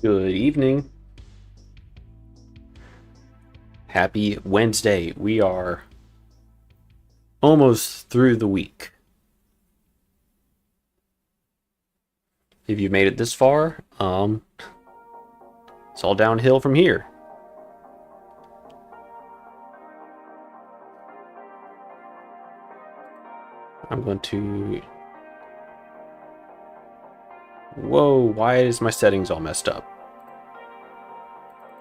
Good evening. Happy Wednesday. We are almost through the week. If you made it this far, it's all downhill from here. I'm going to... Whoa, why is my settings all messed up?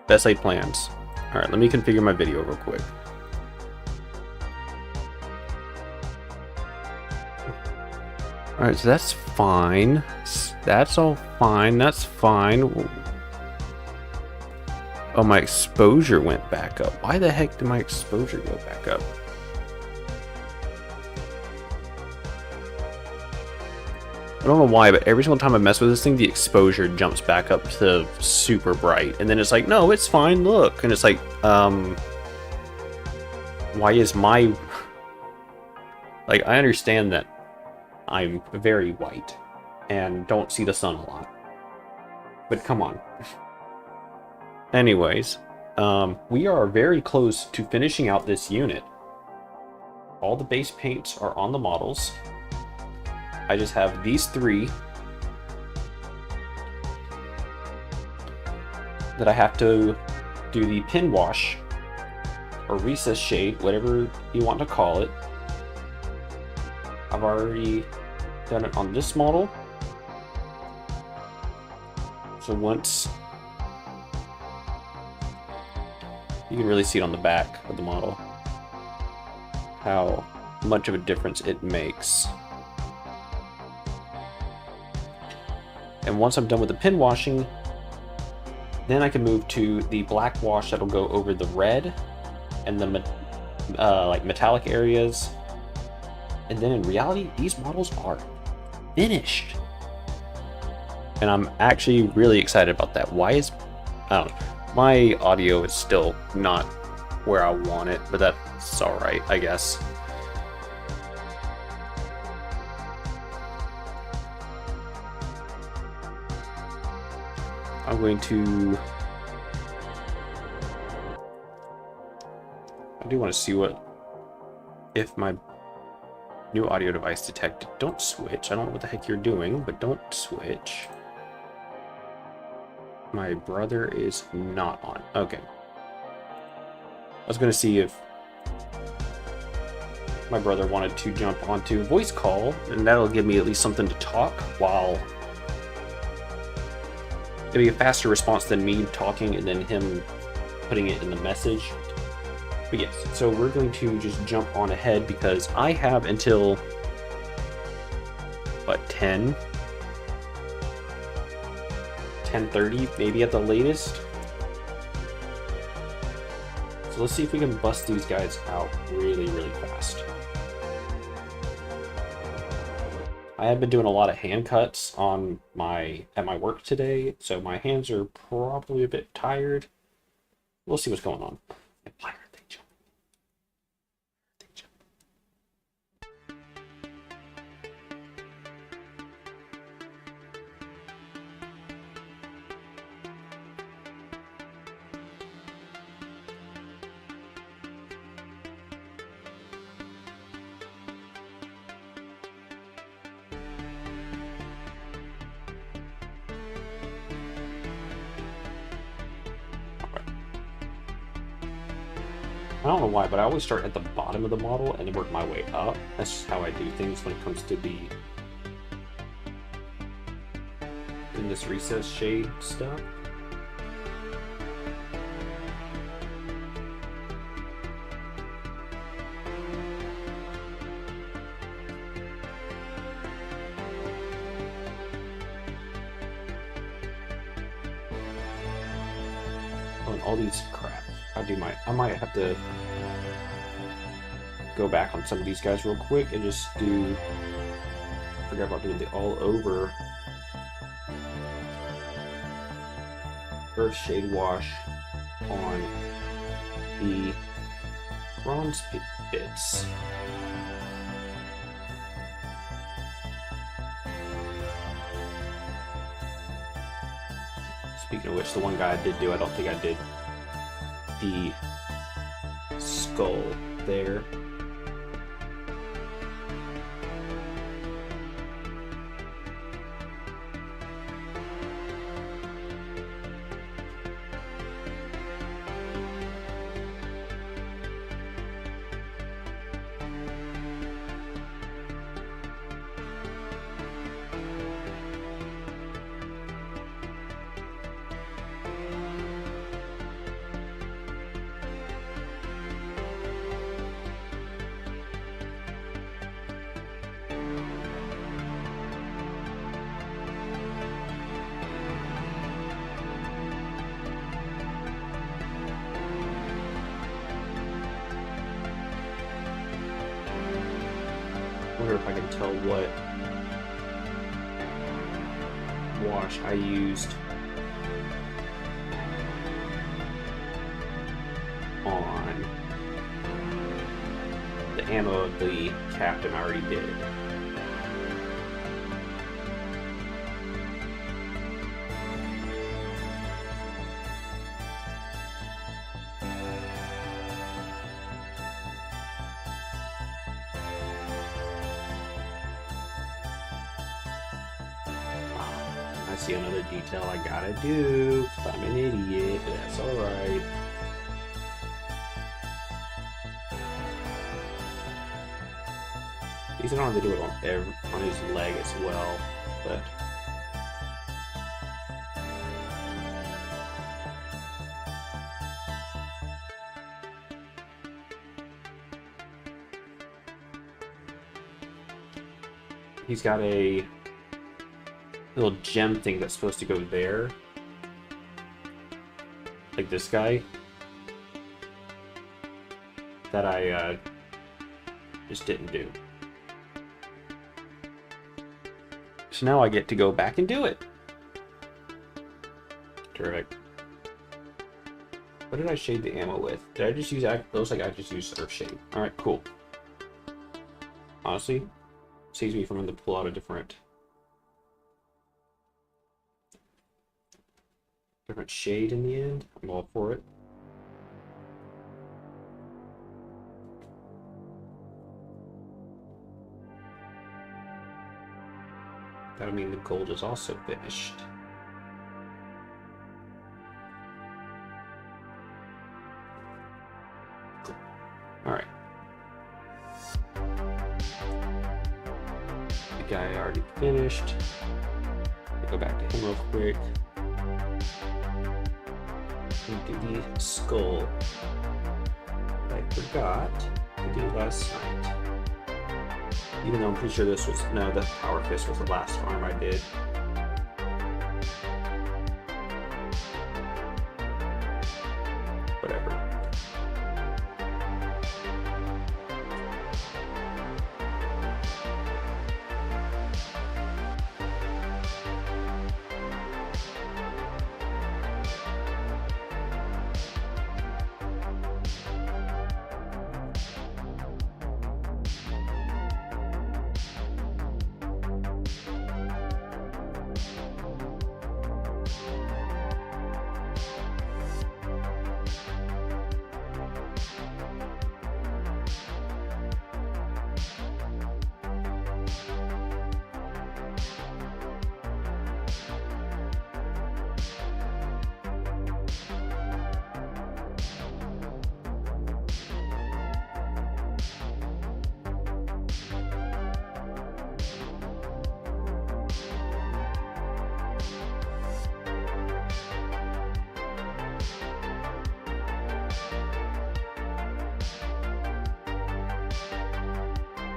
Best laid plans. Alright, let me configure my video real quick. Alright, so that's fine. That's all fine. That's fine. Oh, my exposure went back up. Why the heck did my exposure go back up? I don't know why, but every single time I mess with this thing, the exposure jumps back up to super bright. And then it's like, no, it's fine, look. And it's like, why is my... Like, I understand that I'm very white and don't see the sun a lot. But come on. Anyways, we are very close to finishing out this unit. All the base paints are on the models. I just have these three that I have to do the pin wash or recess shade, whatever you want to call it. I've already done it on this model. So once you can really see it on the back of the model how much of a difference it makes. And once I'm done with the pin washing, then I can move to the black wash that'll go over the red and the like metallic areas. And then in reality, these models are finished. And I'm actually really excited about that. Why is... I don't know. My audio is still not where I want it, but that's alright, I guess. I'm going to... I do want to see what... if my new audio device detected. Don't switch. I don't know what the heck you're doing, but don't switch. My brother is not on. Okay. I was going to see if my brother wanted to jump onto voice call, and that'll give me at least something to talk while... It'll be a faster response than me talking and then him putting it in the message. But yes, so we're going to just jump on ahead because I have until, what, 10:30, maybe at the latest. So let's see if we can bust these guys out really, really fast. I have been doing a lot of hand cuts on at my work today, so my hands are probably a bit tired. We'll see what's going on. Why are they jumping? I don't know why, but I always start at the bottom of the model and then work my way up. That's just how I do things when it comes to the in this recess shade stuff. Oh, and all these crap. I might have to go back on some of these guys real quick and just forget about doing the all over earth shade wash on the bronze bits. Speaking of which, the one guy I did do, I don't think I did the skull there. I wonder if I can tell what wash I used on the ammo of the captain I already did. I see another detail I gotta do, 'cause I'm an idiot, but that's alright. He's gonna have to do it on his leg as well, but he's got a little gem thing that's supposed to go there, like this guy, that I just didn't do. So now I get to go back and do it. Terrific. What did I shade the ammo with? Did I just use, looks like I just used Earth Shade. Alright, cool. Honestly, saves me from having to pull out a different shade in the end. I'm all for it. That'll mean the gold is also finished. Cool. Alright. The guy already finished. I'll go back to him real quick. And do the skull that I forgot to do last night. Even though I'm pretty sure this was, no, the Power Fist was the last farm I did. Whatever.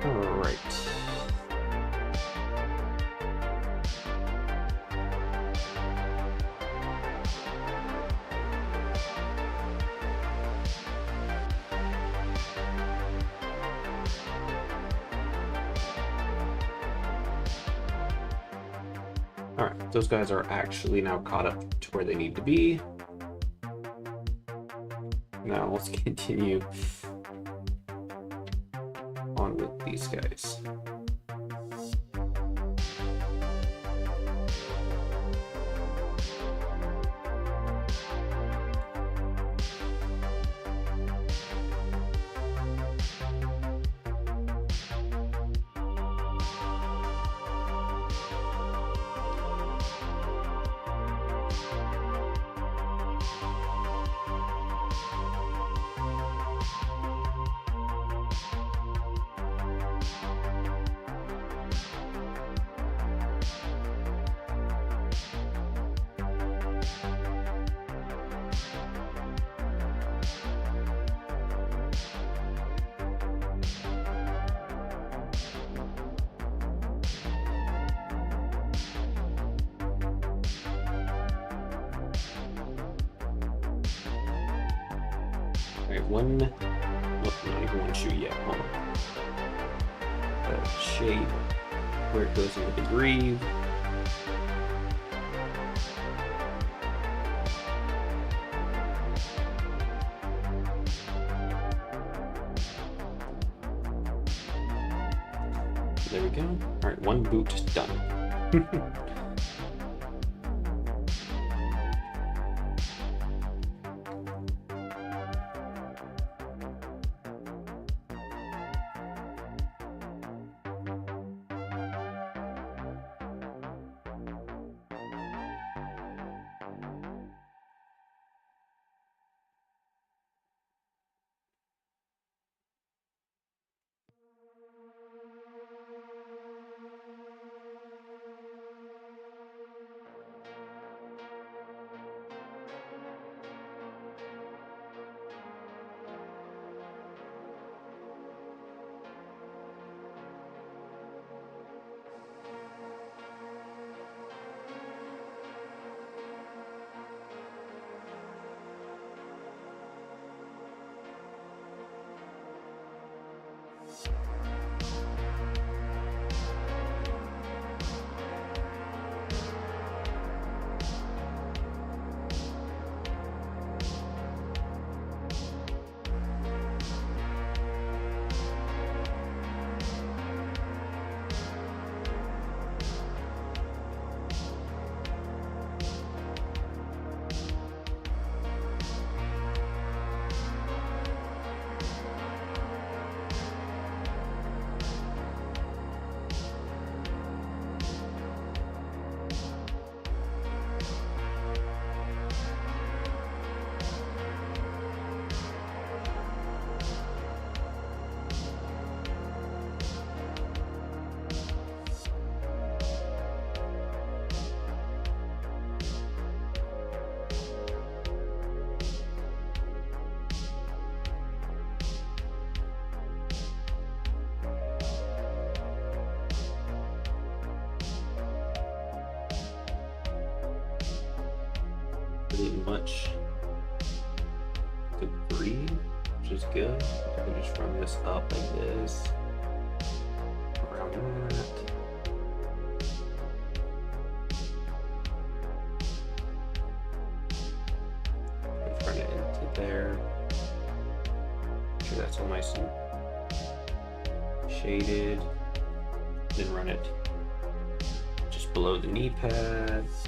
Alright. Alright, those guys are actually now caught up to where they need to be. Now let's continue on with these guys. Alright, one. Nope, not even one shoe yet. Hold on. Shade where it goes into the greave. There we go. Alright, one boot done. Pretty much debris, which is good. I can just run this up like this, around that. Let's run it into there. Make sure that's all nice and shaded. Then run it just below the knee pads.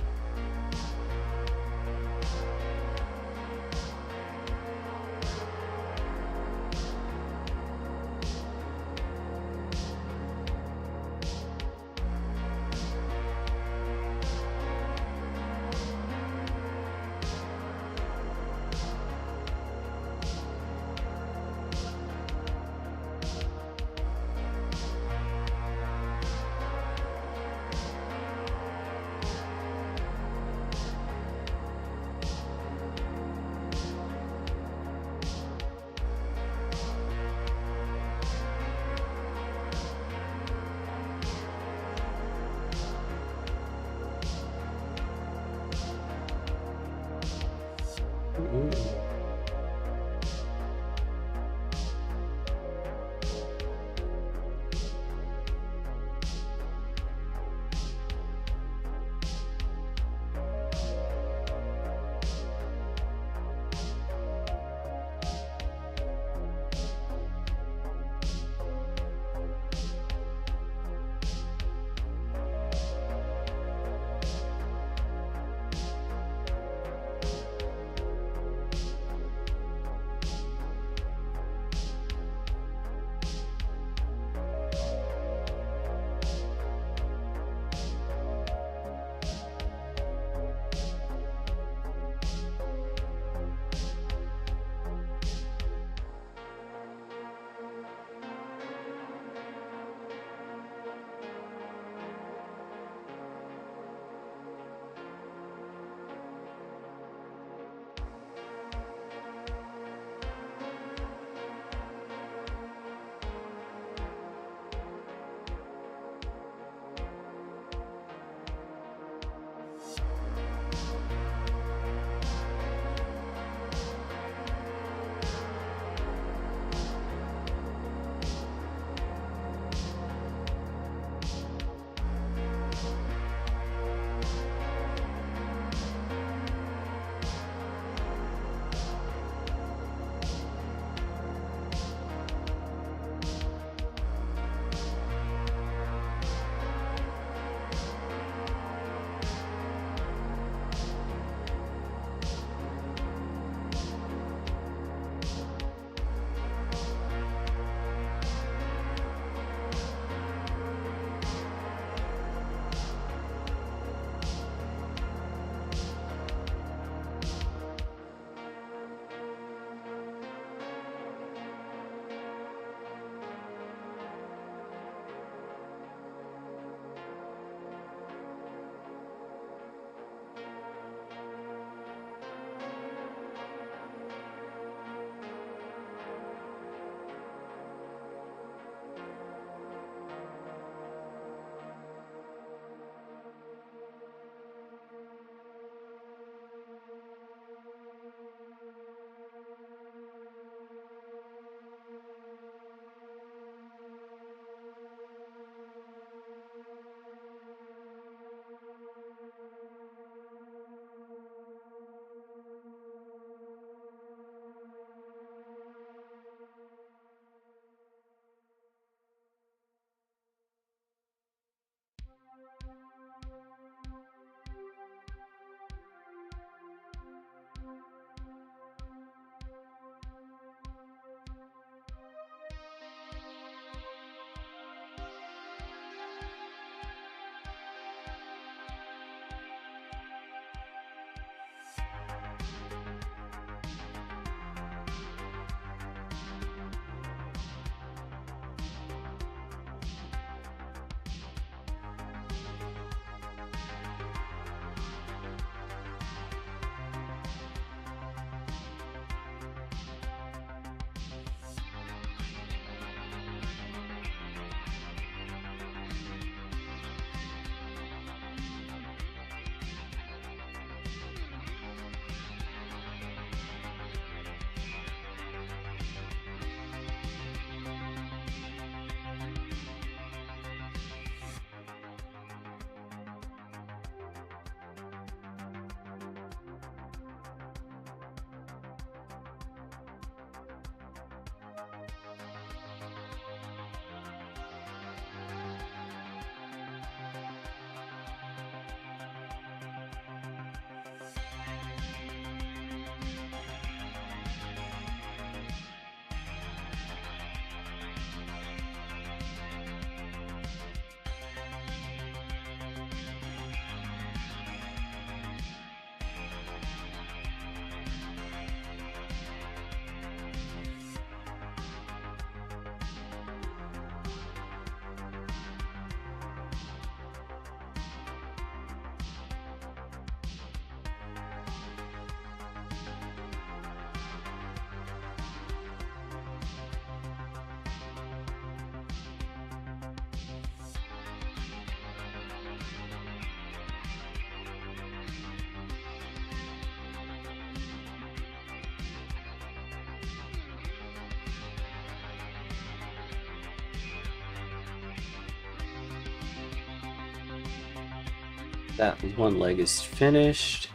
That one leg is finished.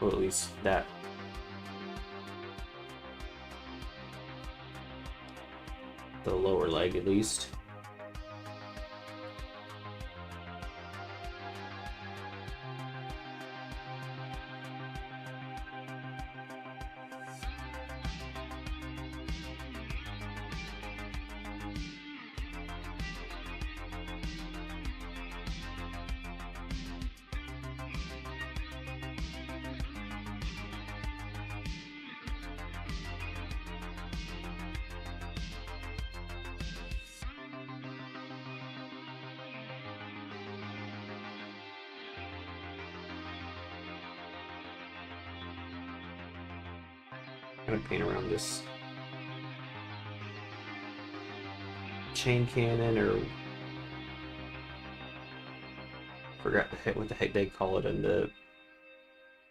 Or at least that. The lower leg, at least. Kind of paint around this chain cannon, or forgot what the heck they call it in the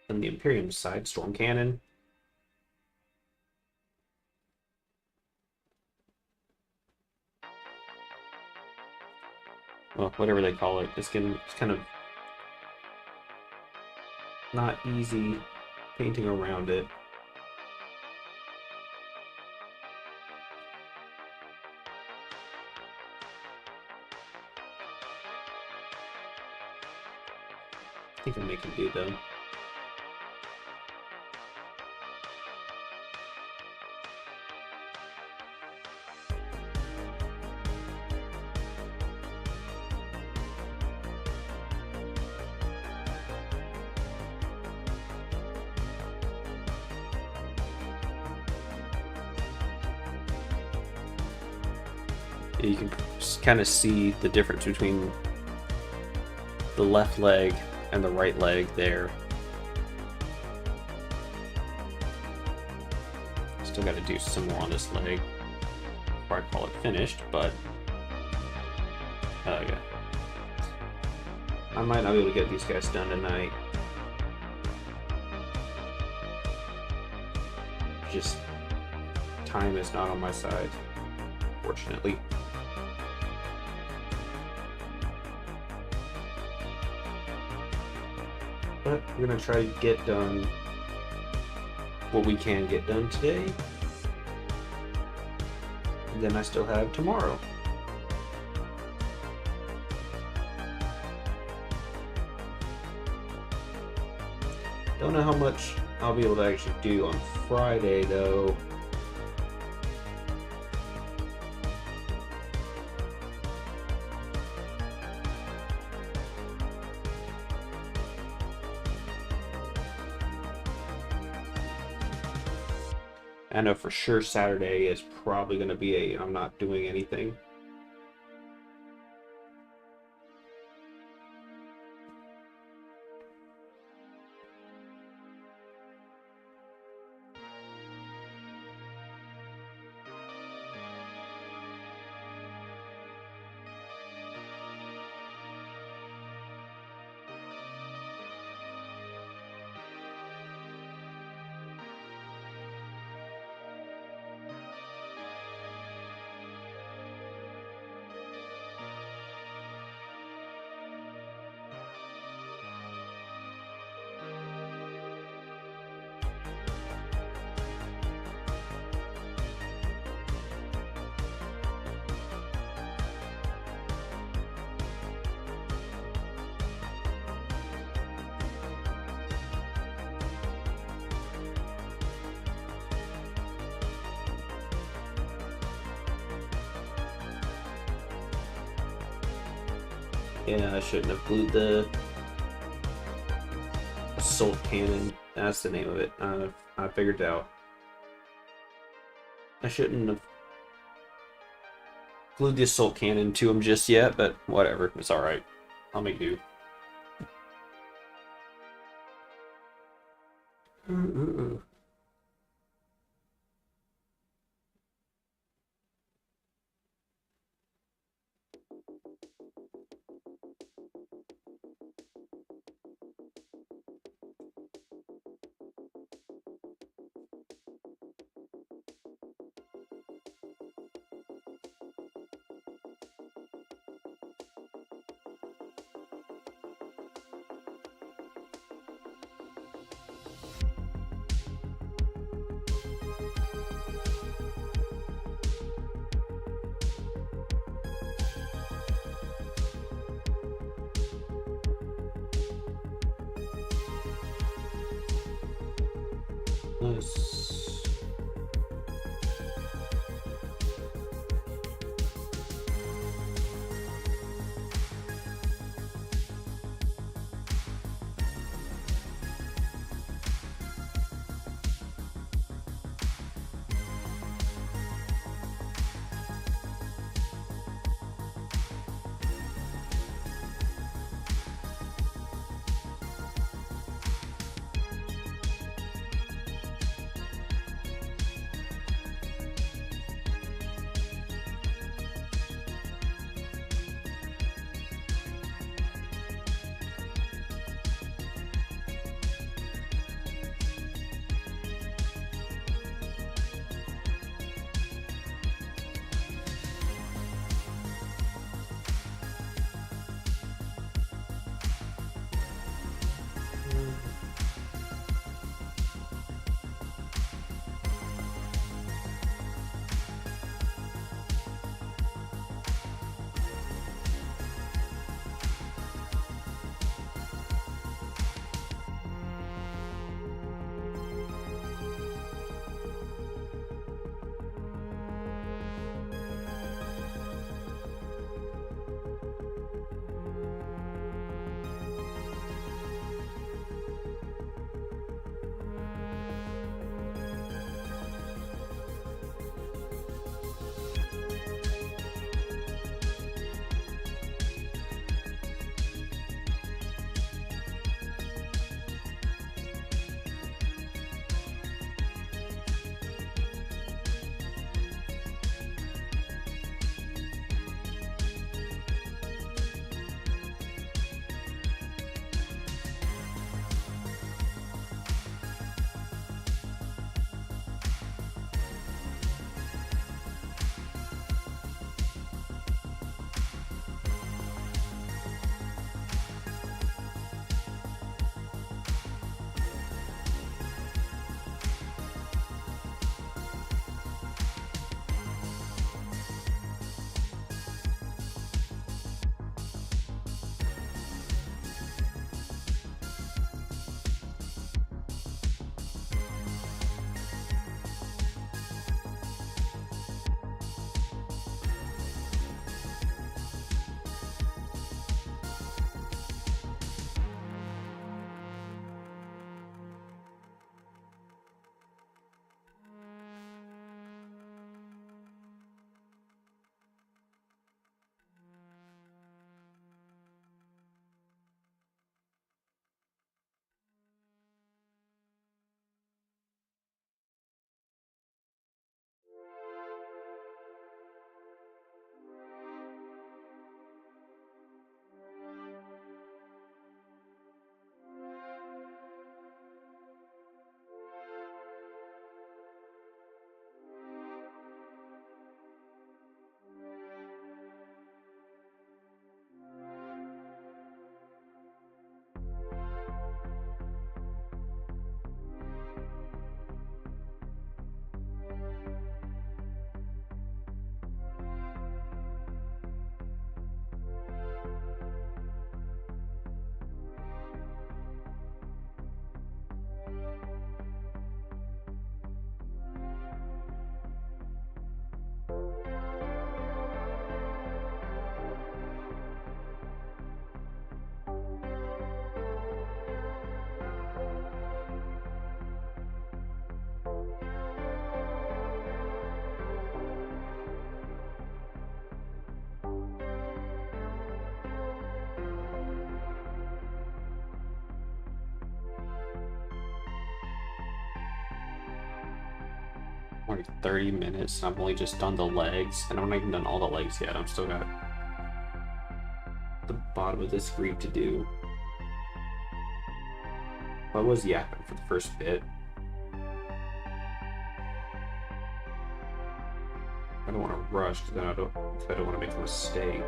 Imperium side, storm cannon. Well, whatever they call it. It's kind of not easy painting around it. I think I'm making do though. You can just kind of see the difference between the left leg and the right leg there. Still got to do some more on this leg before I call it finished, but yeah. I might not be able to get these guys done tonight. Just time is not on my side, fortunately. But we're gonna try to get done what we can get done today. And then I still have tomorrow. Don't know how much I'll be able to actually do on Friday though. I know for sure Saturday is probably going to be I'm not doing anything. Yeah, I shouldn't have glued the assault cannon. That's the name of it. I figured it out. I shouldn't have glued the assault cannon to him just yet, but whatever. It's alright. I'll make do. Nice. Like 30 minutes, and I've only just done the legs, and I'm not even done all the legs yet. I'm still got the bottom of this screen to do. I was yapping for the first bit. I don't want to rush because I don't want to make a mistake.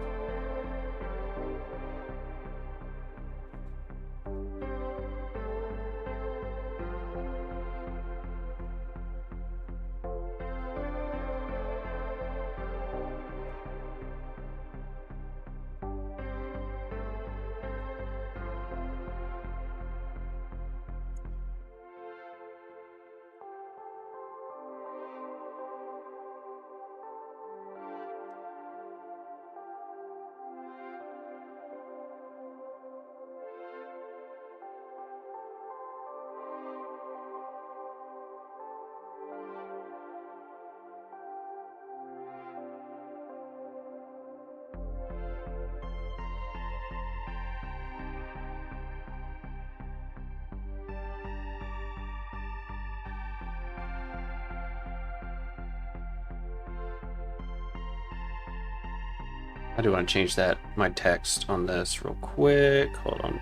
I do want to change that, my text on this real quick. Hold on.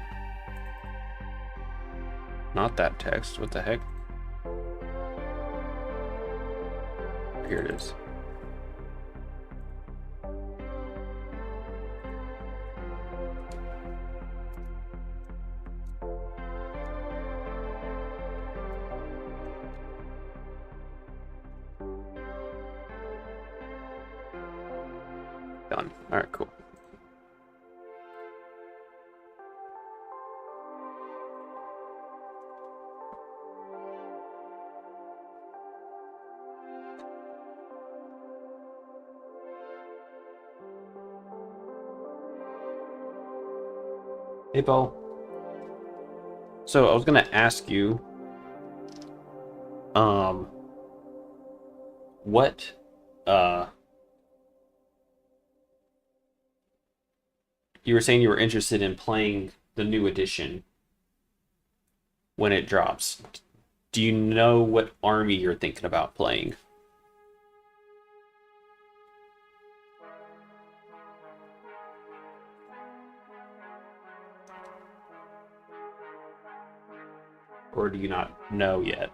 Not that text. What the heck? Here it is. Done. All right, cool. Hey, Bo. So I was gonna ask you, what, you were saying you were interested in playing the new edition when it drops. Do you know what army you're thinking about playing? Or do you not know yet?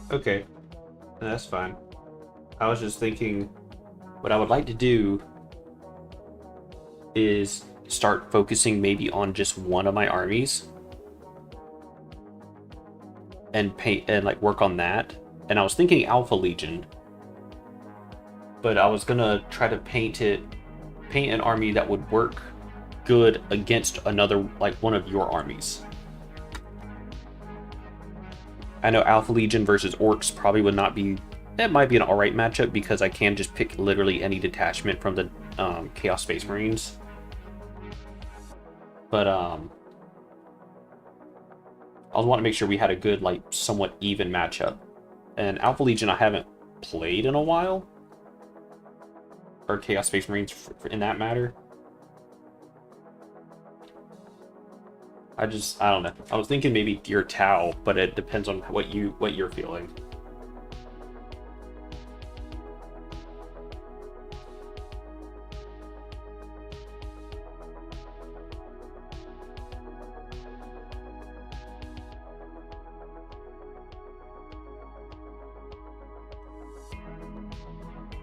Okay, that's fine. I was just thinking, what I would like to do is start focusing maybe on just one of my armies and paint and like work on that. And I was thinking Alpha Legion, but I was gonna try to paint an army that would work good against another, like one of your armies. I know Alpha Legion versus Orcs probably would not be... It might be an alright matchup because I can just pick literally any detachment from the Chaos Space Marines. But I want to make sure we had a good, like, somewhat even matchup. And Alpha Legion I haven't played in a while. Or Chaos Space Marines in that matter. I don't know. I was thinking maybe Deer Tau, but it depends on what you're feeling.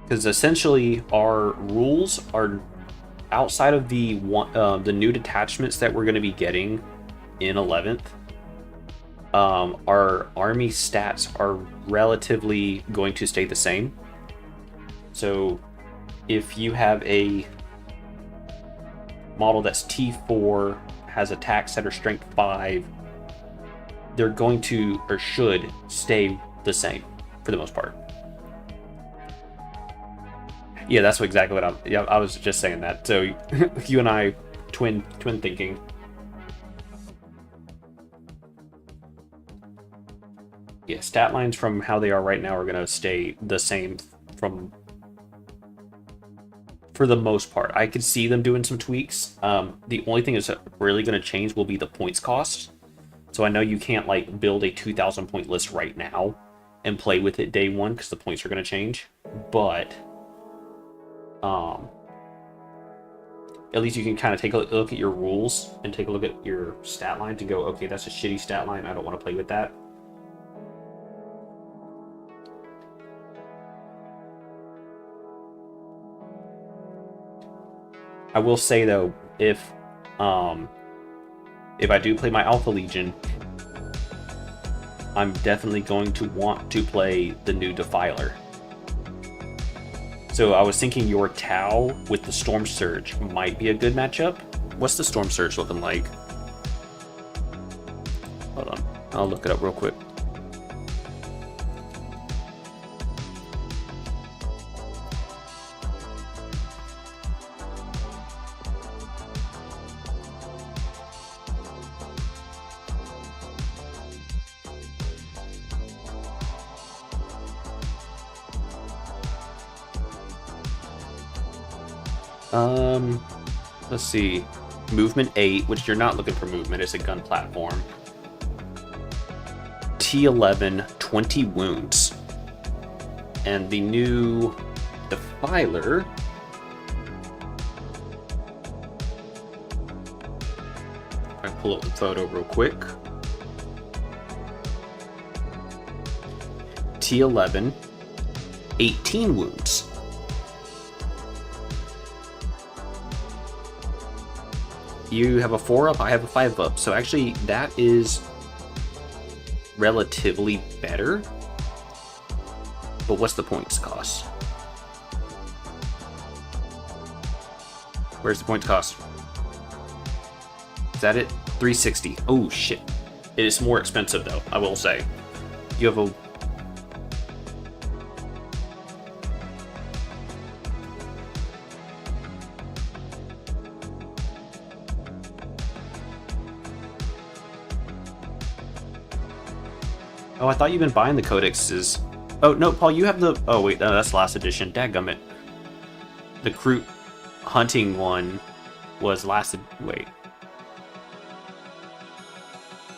Because essentially our rules are outside of the new detachments that we're going to be getting in 11th. Our army stats are relatively going to stay the same. So if you have a model that's T4, has attacks that are strength 5, they're going to, or should, stay the same for the most part. Yeah, that's exactly what I was just saying that. So you and I, twin thinking. Yeah, stat lines from how they are right now are going to stay the same for the most part. I could see them doing some tweaks. The only thing that's really going to change will be the points cost. So I know you can't like build a 2,000 point list right now and play with it day one because the points are going to change. But at least you can kind of take a look at your rules and take a look at your stat line to go, okay, that's a shitty stat line. I don't want to play with that. I will say though, if I do play my Alpha Legion, I'm definitely going to want to play the new Defiler. So I was thinking your Tau with the Storm Surge might be a good matchup. What's the Storm Surge looking like? Hold on, I'll look it up real quick. Let's see. Movement 8, which you're not looking for movement, it's a gun platform. T11, 20 wounds. And the new Defiler. I pull up the photo real quick. T11, 18 wounds. You have a 4-up, I have a 5-up. So actually, that is relatively better. But what's the points cost? Where's the points cost? Is that it? 360. Oh, shit. It is more expensive, though, I will say. You have a... Oh, I thought you've been buying the codexes. Oh, no, Paul, you have the... Oh, wait, no, that's last edition. Dadgummit. The Kroot hunting one was last... Wait.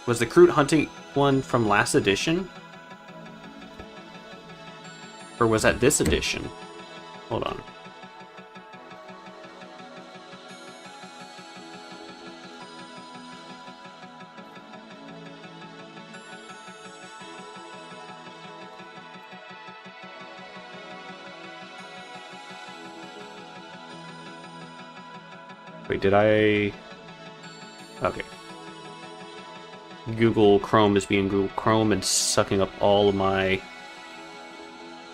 Was the Kroot hunting one from last edition? Or was that this edition? Hold on. Wait, did I... Okay. Google Chrome is being Google Chrome and sucking up all of my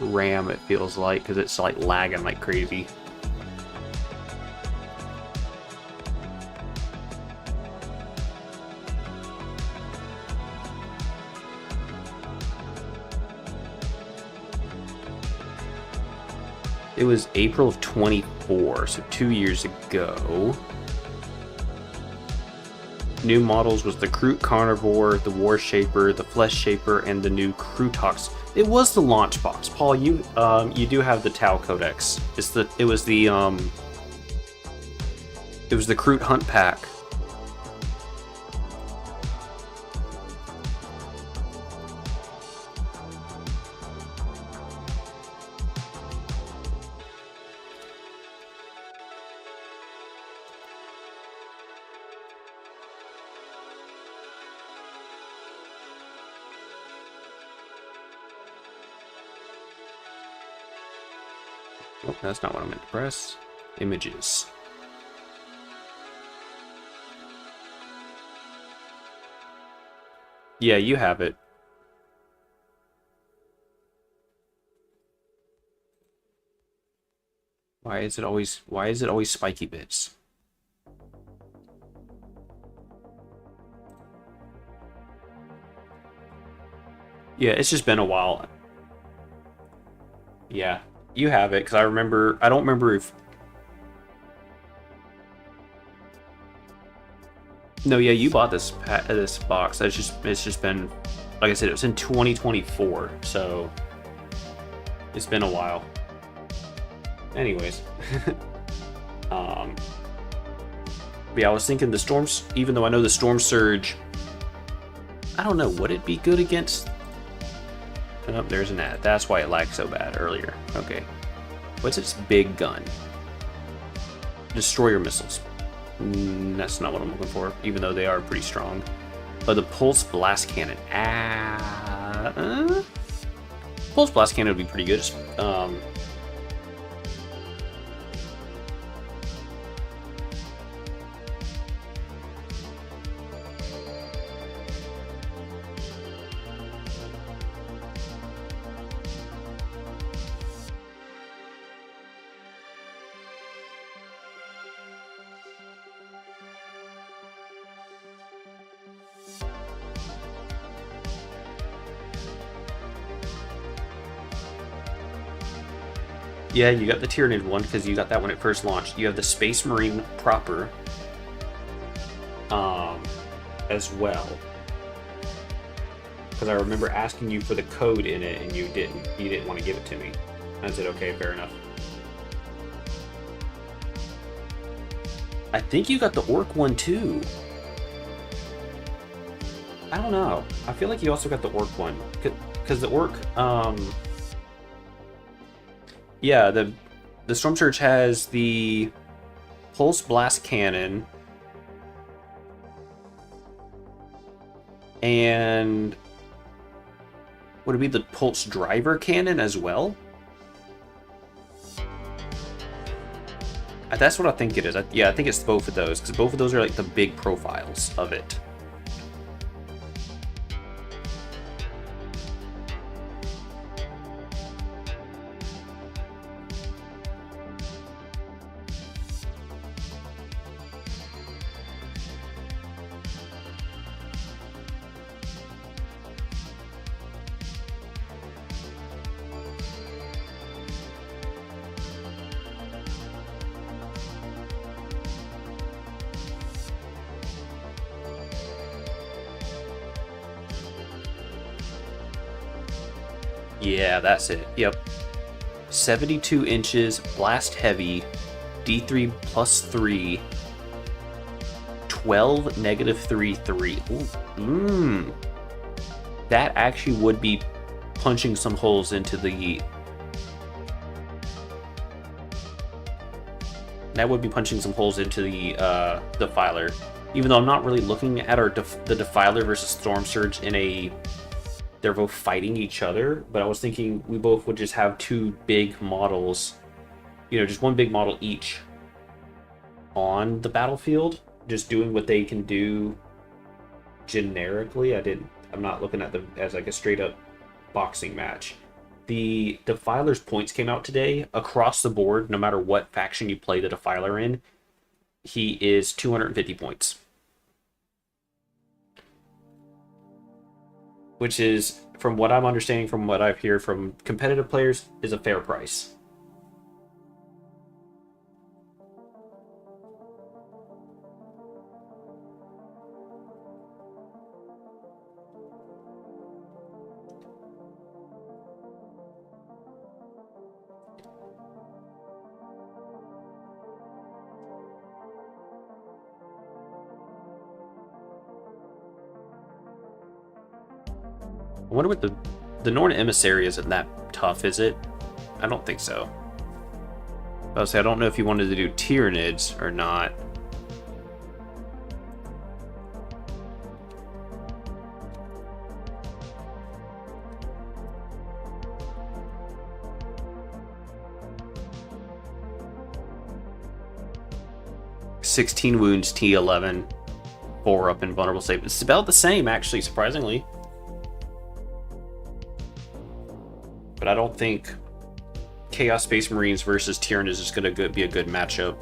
RAM, it feels like, because it's like lagging like crazy. It was April of 24, so 2 years ago. New models was the Kroot Carnivore, the War Shaper, the Flesh Shaper, and the new Krootox. It was the launch box, Paul. You do have the Tau Codex. It was the Kroot Hunt Pack. Oh, that's not what I meant to press. Images. Yeah, you have it. Why is it always spiky bits? Yeah, it's just been a while. Yeah. You have it, because I don't remember if... No, yeah, you bought this box. It's just been, like I said, it was in 2024, so it's been a while. Anyways. But yeah, I was thinking the Storms, even though I know the Storm Surge, I don't know, would it be good against... Oh, there's an ad. That's why it lagged so bad earlier. Okay. What's its big gun? Destroyer missiles. That's not what I'm looking for, even though they are pretty strong. Oh, the Pulse Blast Cannon. Pulse Blast Cannon would be pretty good. Yeah, you got the Tyranid one because you got that when it first launched. You have the Space Marine proper, as well. Because I remember asking you for the code in it, and you didn't. You didn't want to give it to me. I said, okay, fair enough. I think you got the Orc one too. I don't know. I feel like you also got the Orc one. Because the Orc, yeah, the Storm Surge has the Pulse Blast Cannon. And would it be the Pulse Driver Cannon as well? That's what I think it is. Yeah, I think it's both of those, because both of those are like the big profiles of it. Yeah, that's it. Yep. 72 inches, blast heavy, D3 plus 3, 12 negative 3, 3. Ooh. That actually would be punching some holes into the... That would be punching some holes into the Defiler. Even though I'm not really looking at the Defiler versus Storm Surge in a... They're both fighting each other, but I was thinking we both would just have two big models, you know, just one big model each on the battlefield, just doing what they can do generically. I'm not looking at them as like a straight up boxing match. The Defiler's points came out today across the board. No matter what faction you play the Defiler in, he is 250 points. Which is, from what I'm understanding, from what I've heard from competitive players, is a fair price. I wonder what the Norn Emissary isn't that tough, is it? I don't think so. I don't know if you wanted to do Tyranids or not. "16 wounds, T11, 4 up in vulnerable save." It's about the same, actually, surprisingly. But I don't think Chaos Space Marines versus Tyranids is going to be a good matchup.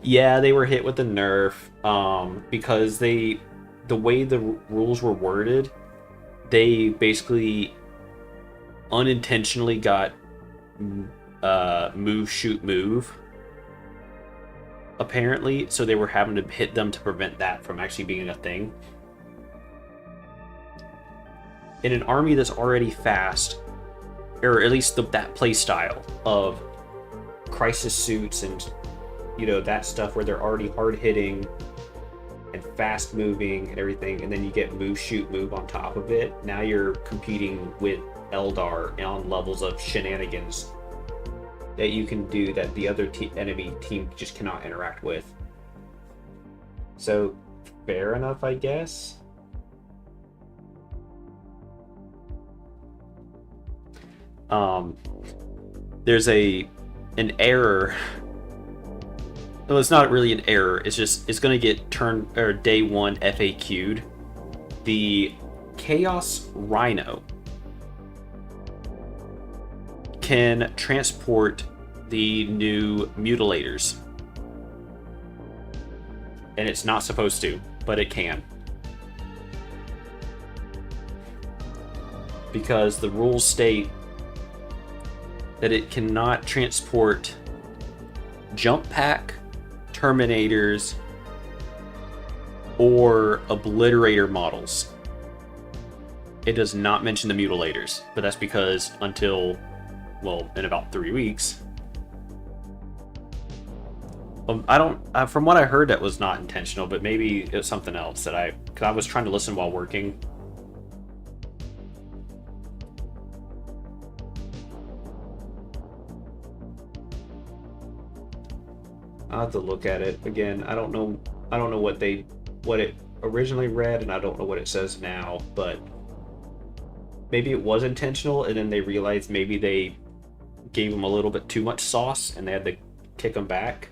Yeah, they were hit with the nerf because the way the rules were worded, they basically unintentionally got move, shoot, move. Apparently, so they were having to hit them to prevent that from actually being a thing. In an army that's already fast, or at least that play style of crisis suits and, you know, that stuff where they're already hard hitting and fast moving and everything, and then you get move, shoot, move on top of it. Now you're competing with Eldar on levels of shenanigans that you can do that the other enemy team just cannot interact with. So, fair enough, I guess. There's an error. Well, it's not really an error. It's just it's going to get day 1 FAQ'd. The Chaos Rhino can transport the new mutilators, and it's not supposed to, but it can. because the rules state that it cannot transport jump pack, Terminators, or Obliterator models. It does not mention the Mutilators, but that's because until, well, in about 3 weeks. I don't. From what I heard, that was not intentional, but maybe it was something else that because I was trying to listen while working. I'll have to look at it again. I don't know. I don't know what it originally read, and I don't know what it says now. But maybe it was intentional, and then they realized maybe they gave them a little bit too much sauce, and they had to kick them back.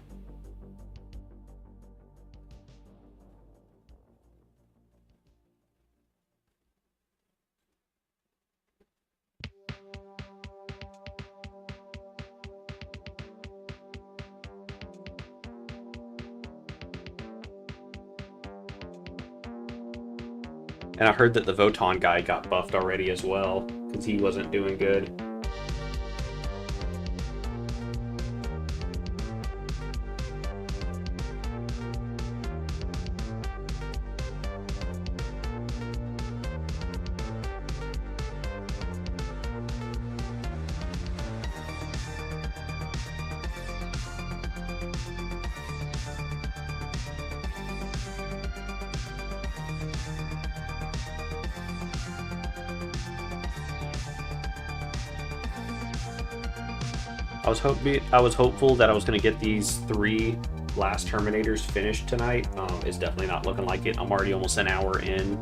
And I heard that the Voton guy got buffed already as well, because he wasn't doing good. I was hopeful that I was going to get these 3 last Terminators finished tonight. It's definitely not looking like it. I'm already almost an hour in.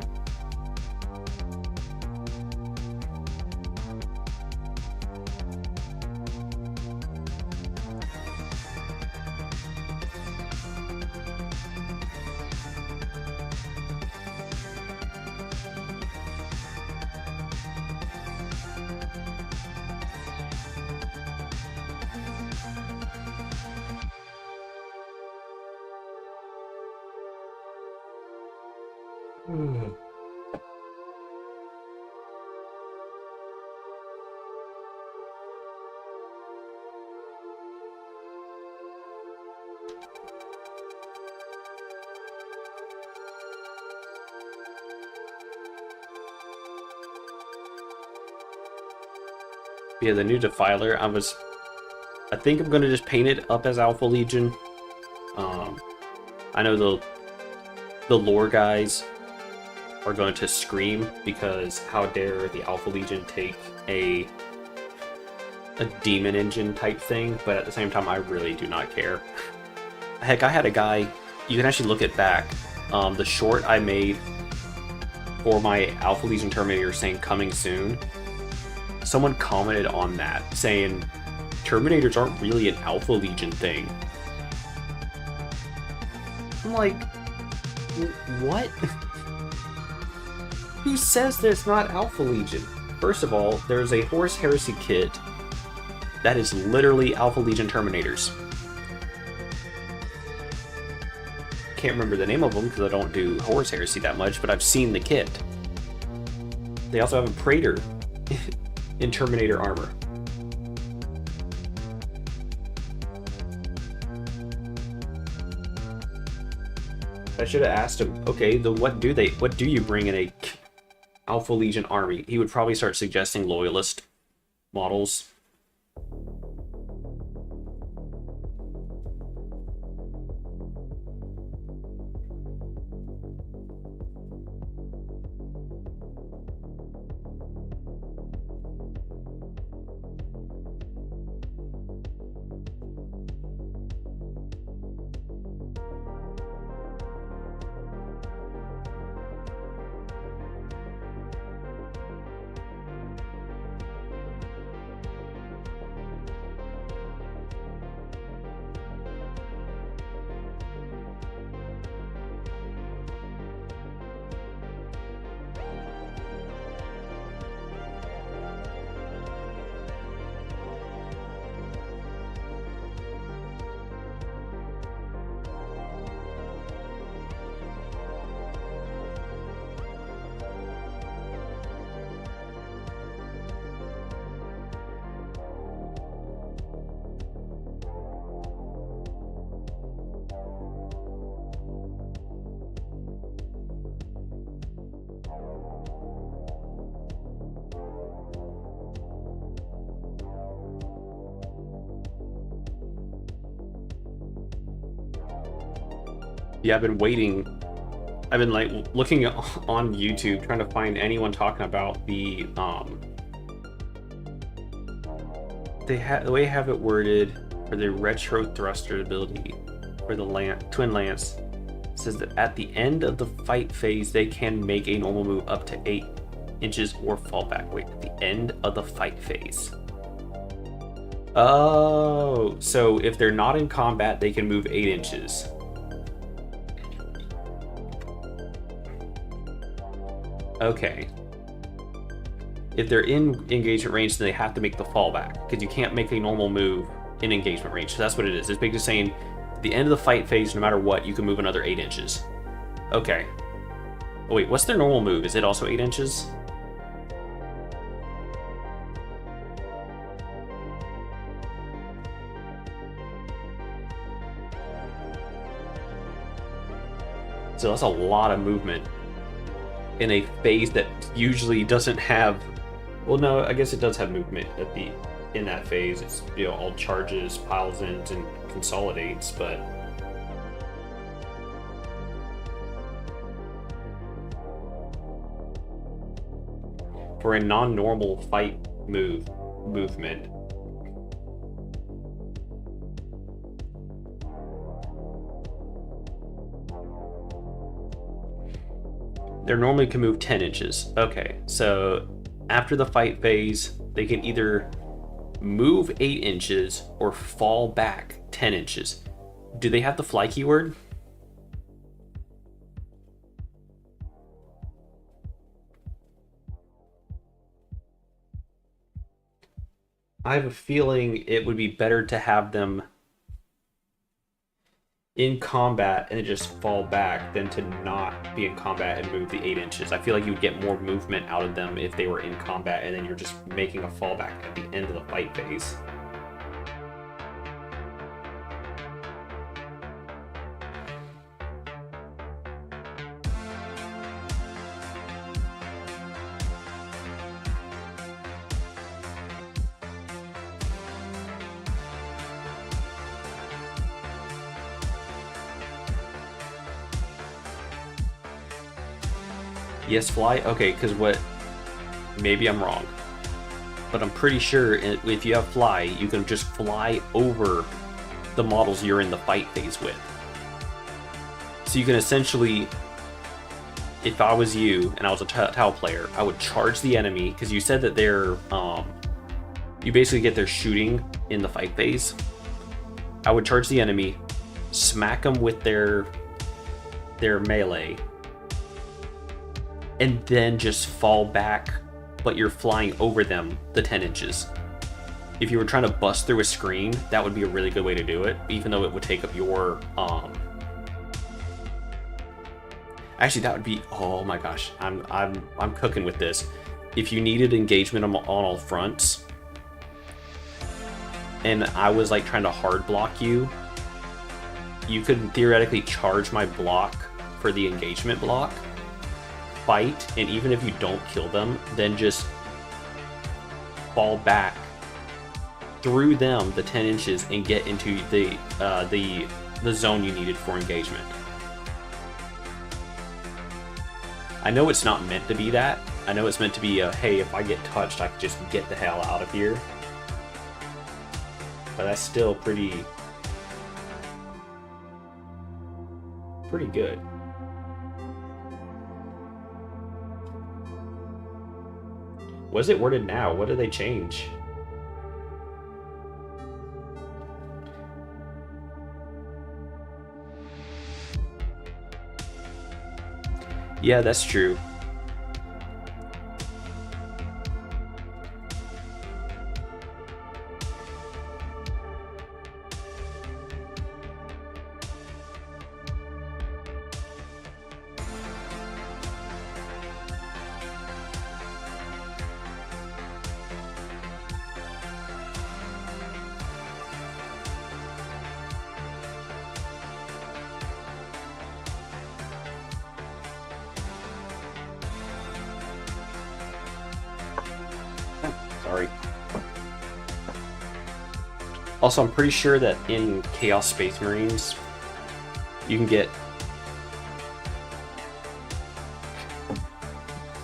Yeah, the new Defiler, I think I'm gonna just paint it up as Alpha Legion. I know the lore guys are going to scream because how dare the Alpha Legion take a demon engine type thing, but at the same time I really do not care. Heck, I had a guy, you can actually look it back, the short I made for my Alpha Legion Terminator saying coming soon, someone commented on that saying Terminators aren't really an Alpha Legion thing. I'm like, what? Who says that it's not Alpha Legion? First of all, there's a Horus Heresy kit that is literally Alpha Legion Terminators. Can't remember the name of them because I don't do Horus Heresy that much, but I've seen the kit. They also have a Praetor in Terminator armor. I should have asked him, okay, then what do you bring in a Alpha Legion army? He would probably start suggesting Loyalist models. Yeah, I've been waiting. I've been like looking on YouTube trying to find anyone talking about the the way I have it worded for the retro thruster ability for the twin lance says that at the end of the fight phase they can make a normal move up to 8 inches or fall back. Wait, at the end of the fight phase. Oh, so if they're not in combat, they can move 8 inches. Okay. If they're in engagement range, then they have to make the fallback, because you can't make a normal move in engagement range. So that's what it is. It's basically saying at the end of the fight phase, no matter what, you can move another 8 inches. Okay. Oh, wait, what's their normal move? Is it also 8 inches? So that's a lot of movement in a phase that usually doesn't have. Well, no, I guess it does have movement in that phase. It's, you know, all charges, piles in, and consolidates, but for a non-normal fight movement. They normally can move 10 inches. Okay, so after the fight phase, they can either move 8 inches or fall back 10 inches. Do they have the fly keyword? I have a feeling it would be better to have them in combat and just fall back than to not be in combat and move the 8 inches. I feel like you would get more movement out of them if they were in combat and then you're just making a fallback at the end of the fight phase. Yes, fly? Okay, because what... Maybe I'm wrong. But I'm pretty sure if you have fly, you can just fly over the models you're in the fight phase with. So you can essentially... If I was you, and I was a Tau player, I would charge the enemy, because you said that they're... you basically get their shooting in the fight phase. I would charge the enemy, smack them with their melee, and then just fall back, but you're flying over them the 10 inches. If you were trying to bust through a screen, that would be a really good way to do it, even though it would take up your... Actually, that would be... Oh my gosh, I'm cooking with this. If you needed engagement on all fronts, and I was like trying to hard block you, you could theoretically charge my block for the engagement block, fight, and even if you don't kill them, then just fall back through them the 10 inches and get into the zone you needed for engagement. I know it's not meant to be that. I know it's meant to be a, hey, if I get touched, I can just get the hell out of here. But that's still pretty good. What is it worded now? What did they change? Yeah, that's true. Sorry. Also, I'm pretty sure that in Chaos Space Marines, you can get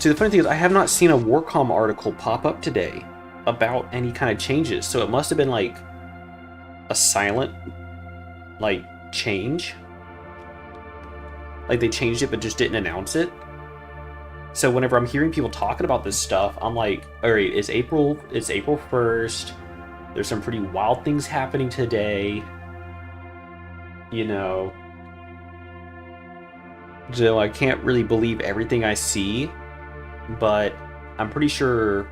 See, the funny thing is, I have not seen a Warcom article pop up today about any kind of changes, so it must have been like a silent, like, change. Like they changed it but just didn't announce it. So whenever I'm hearing people talking about this stuff, I'm like, all right, it's April 1st. There's some pretty wild things happening today. You know, so I can't really believe everything I see, but I'm pretty sure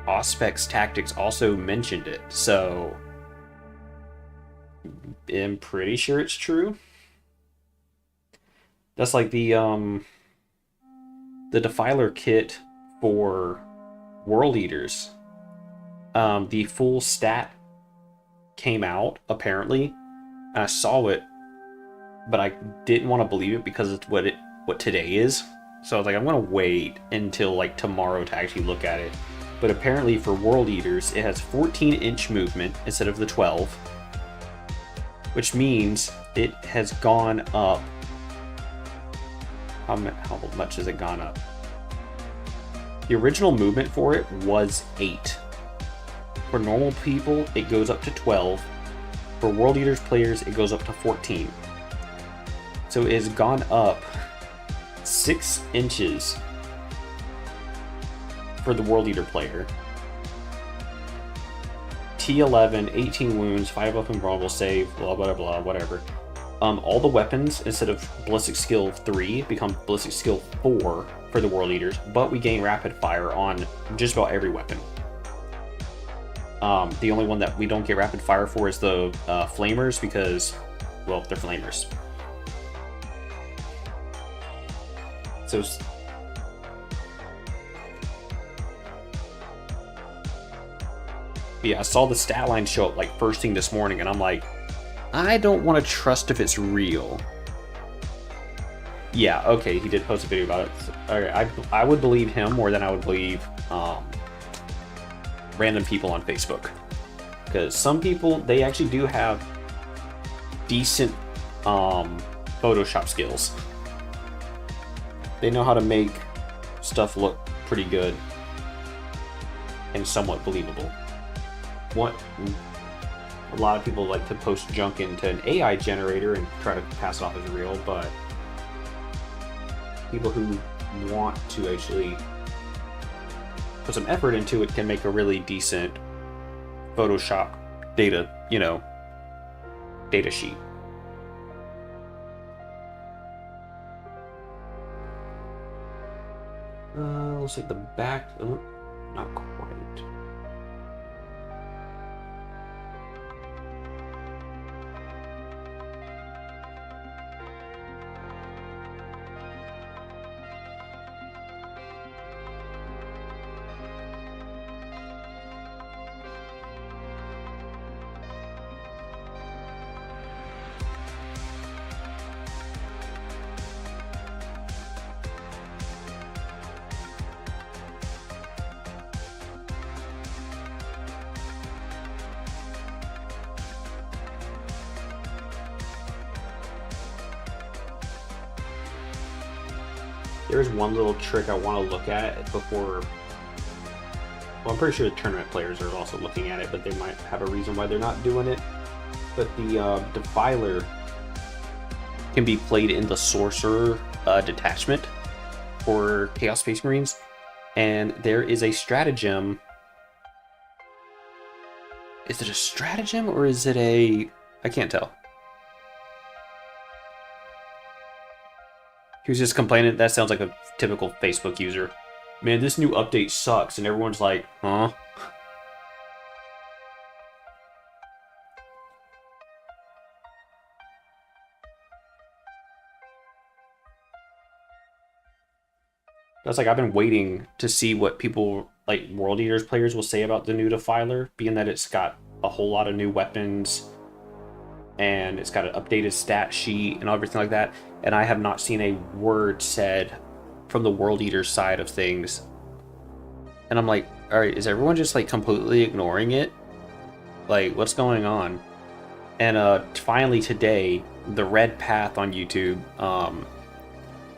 Auspex Tactics also mentioned it, so I'm pretty sure it's true. That's like the Defiler kit for World Eaters. The full stat came out, apparently. I saw it, but I didn't want to believe it because it's what today is. So I was like, I'm gonna wait until like tomorrow to actually look at it. But apparently for World Eaters, it has 14-inch movement instead of the 12, which means it has gone up. How much has it gone up? The original movement for it was 8. For normal people, it goes up to 12. For World Eaters players, it goes up to 14. So it has gone up 6 inches for the World Eater player. T11, 18 wounds, 5 up invulnerable save, blah blah blah, whatever. All the weapons, instead of Ballistic Skill 3, become Ballistic Skill 4 for the World Eaters, but we gain Rapid Fire on just about every weapon. The only one that we don't get Rapid Fire for is the Flamers, because, well, they're Flamers. So... yeah, I saw the stat line show up like first thing this morning, and I'm like, I don't want to trust if it's real. Yeah, okay, he did post a video about it. So, okay, I would believe him more than I would believe random people on Facebook. Because some people, they actually do have decent Photoshop skills. They know how to make stuff look pretty good and somewhat believable. A lot of people like to post junk into an AI generator and try to pass it off as real, but people who want to actually put some effort into it can make a really decent Photoshop data sheet. Looks like the back, not quite. There's one little trick I want to look at before... well, I'm pretty sure the tournament players are also looking at it, but they might have a reason why they're not doing it. But the Defiler can be played in the Sorcerer detachment for Chaos Space Marines, and there is a stratagem. Is it a stratagem or is it a... I can't tell. He was just complaining. That sounds like a typical Facebook user. Man, this new update sucks, and everyone's like, huh? That's like, I've been waiting to see what people, like World Eaters players, will say about the new Defiler, being that it's got a whole lot of new weapons, and it's got an updated stat sheet and everything like that. And I have not seen a word said from the World Eater side of things. And I'm like, all right, is everyone just like completely ignoring it? Like, what's going on? And finally today, the Red Path on YouTube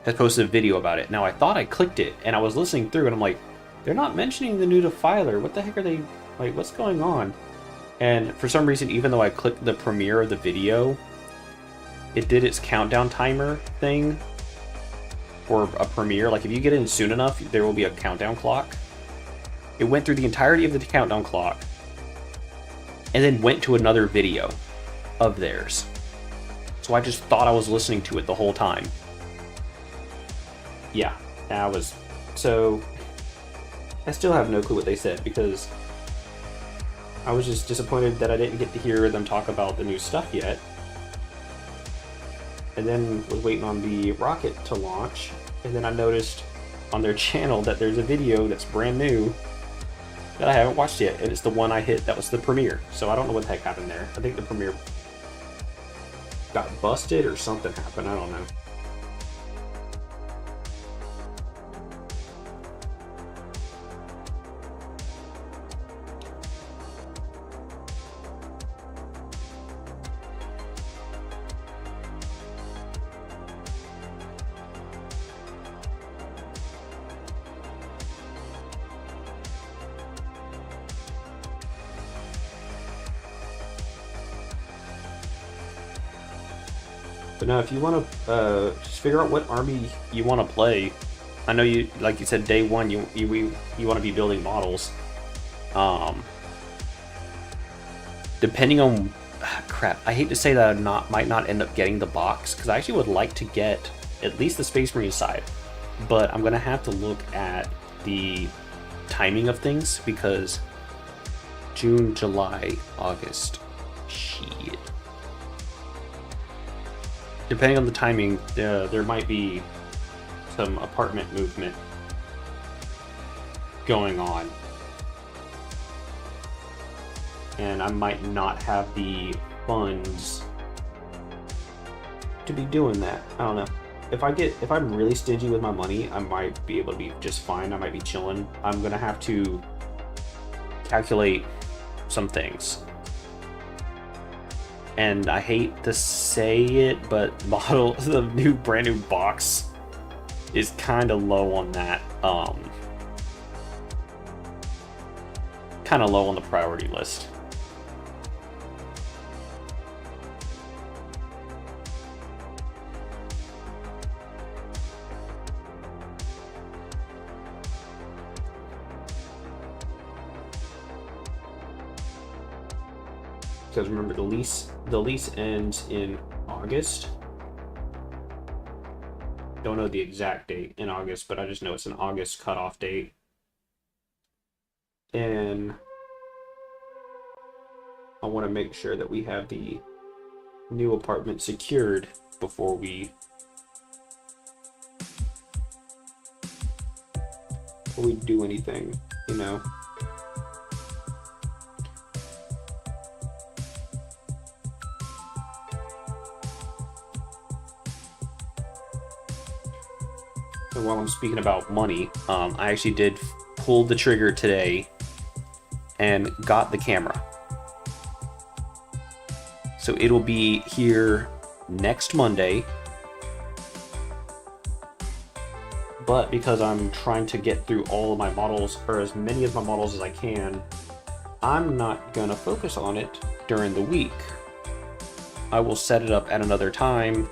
has posted a video about it. Now I thought I clicked it, and I was listening through, and I'm like, they're not mentioning the new defiler. What the heck are they, like, what's going on? And for some reason, even though I clicked the premiere of the video, it did its countdown timer thing for a premiere. Like, if you get in soon enough, there will be a countdown clock. It went through the entirety of the countdown clock, and then went to another video of theirs. So I just thought I was listening to it the whole time. Yeah, so I still have no clue what they said, because I was just disappointed that I didn't get to hear them talk about the new stuff yet. And then was waiting on the rocket to launch, and then I noticed on their channel that there's a video that's brand new that I haven't watched yet, and it's the one I hit that was the premiere. So I don't know what the heck happened there. I think the premiere got busted or something happened, I don't know. But no, if you want to just figure out what army you want to play. I know you, like you said, day one you want to be building models. Depending on, crap, I hate to say that I might not end up getting the box, because I actually would like to get at least the Space Marine side, but I'm gonna have to look at the timing of things, because June, July, August, shit. Depending on the timing, there might be some apartment movement going on. And I might not have the funds to be doing that. I don't know. If I'm really stingy with my money, I might be able to be just fine. I might be chilling. I'm gonna have to calculate some things. And I hate to say it, but the brand new box is kind of low on that. Kind of low on the priority list. Because remember, the lease ends in August. Don't know the exact date in August, but I just know it's an August cutoff date. And I want to make sure that we have the new apartment secured before we do anything, you know. And while I'm speaking about money, I actually did pull the trigger today and got the camera. So it'll be here next Monday. But because I'm trying to get through all of my models, or as many of my models as I can, I'm not gonna focus on it during the week. I will set it up at another time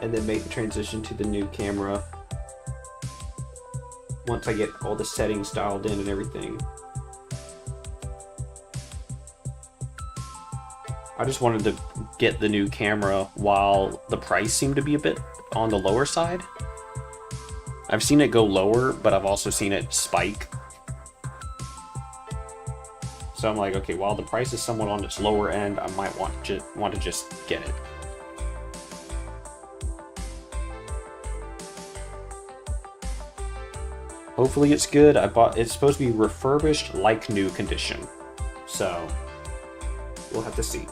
and then make the transition to the new camera once I get all the settings dialed in and everything. I just wanted to get the new camera while the price seemed to be a bit on the lower side. I've seen it go lower, but I've also seen it spike. So I'm like, okay, while the price is somewhat on its lower end, I might want to just get it. Hopefully it's good. It's supposed to be refurbished like new condition. So we'll have to see.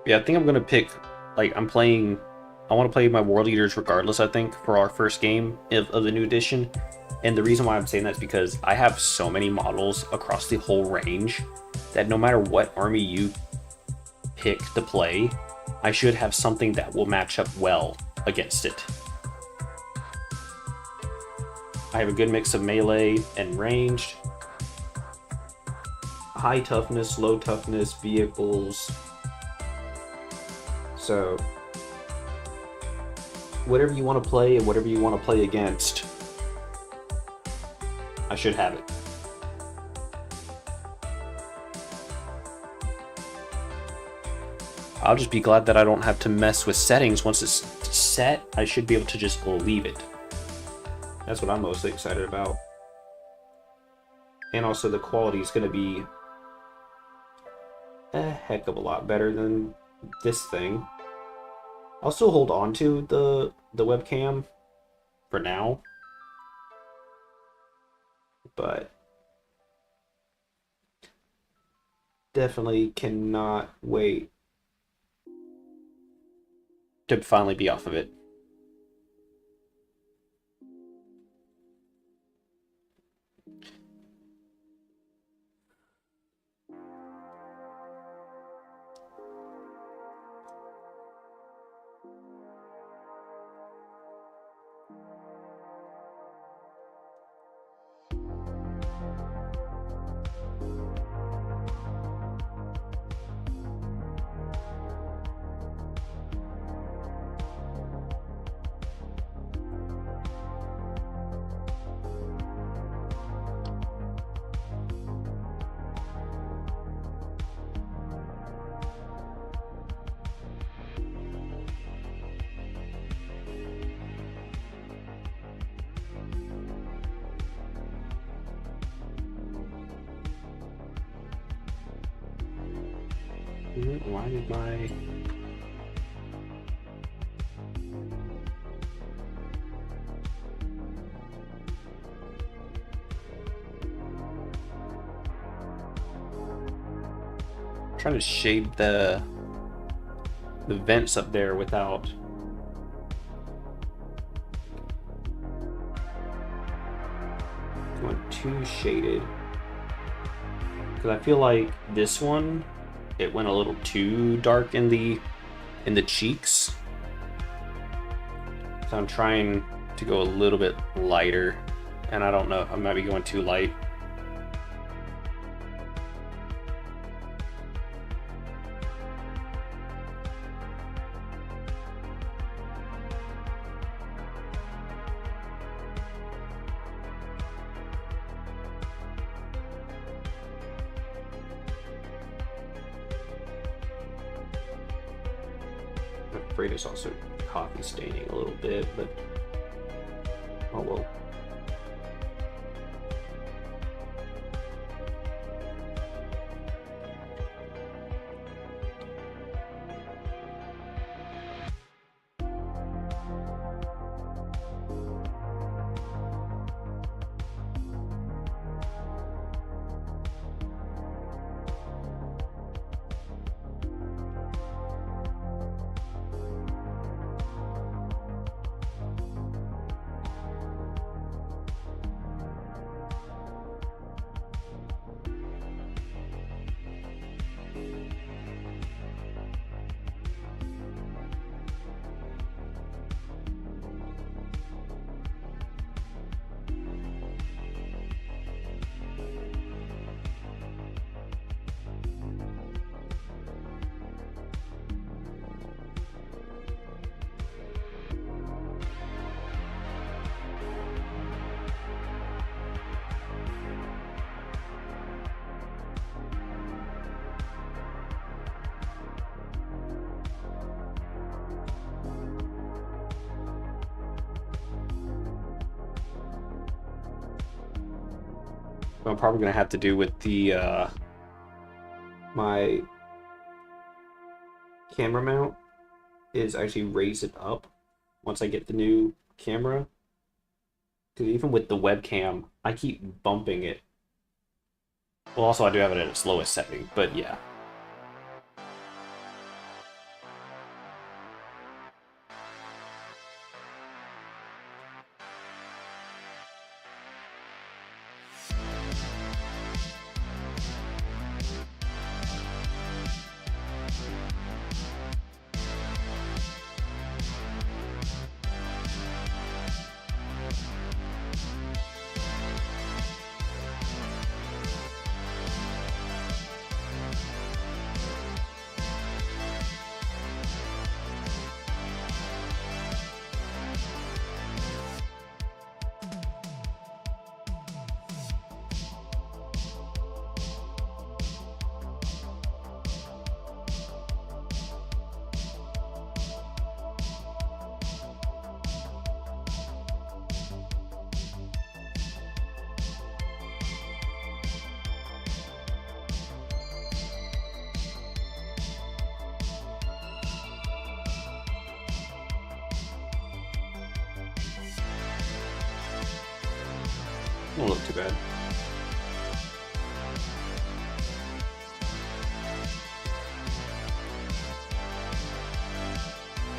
Yeah, I think I'm gonna pick, like, I want to play my World Eaters regardless, I think, for our first game of the new edition. And the reason why I'm saying that is because I have so many models across the whole range that no matter what army you pick to play, I should have something that will match up well against it. I have a good mix of melee and ranged. High toughness, low toughness, vehicles. So, whatever you want to play and whatever you want to play against, I should have it. I'll just be glad that I don't have to mess with settings. Once it's set, I should be able to just leave it. That's what I'm mostly excited about. And also the quality is going to be a heck of a lot better than this thing. I'll still hold on to the webcam for now. But definitely cannot wait to finally be off of it. Why did my... I'm trying to shade the vents up there without going too shaded, because I feel like this one, it went a little too dark in the cheeks. So I'm trying to go a little bit lighter, and I don't know, I might be going too light. I'm afraid it's also coffee staining a little bit, but oh well. What I'm probably gonna have to do with the my camera mount is actually raise it up once I get the new camera. Because even with the webcam, I keep bumping it. Well, also I do have it at its lowest setting, but yeah. Don't look too bad.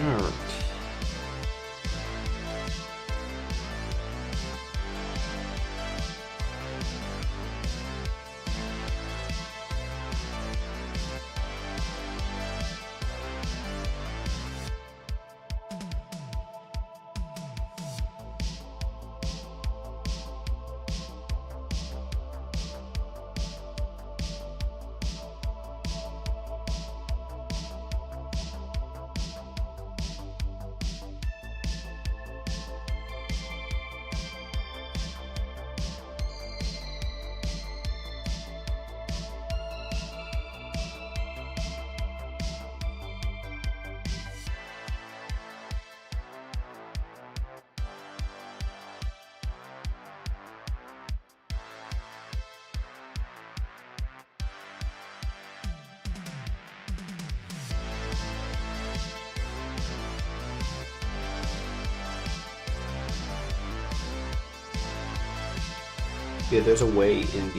Alright. Yeah, there's a way in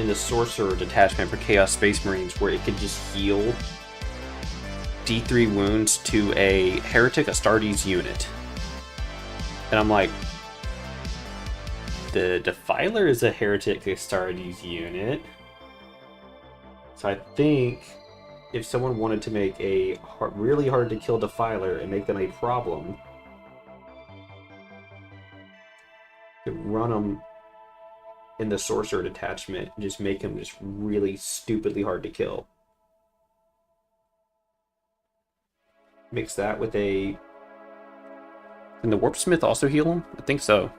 the Sorcerer detachment for Chaos Space Marines where it could just heal D3 wounds to a Heretic Astartes unit. And I'm like, the Defiler is a Heretic Astartes unit. So I think if someone wanted to make a really hard to kill Defiler and make them a problem, to run them in the Sorcerer detachment and just make them just really stupidly hard to kill. Mix that with a... Can the Warpsmith also heal him? I think so.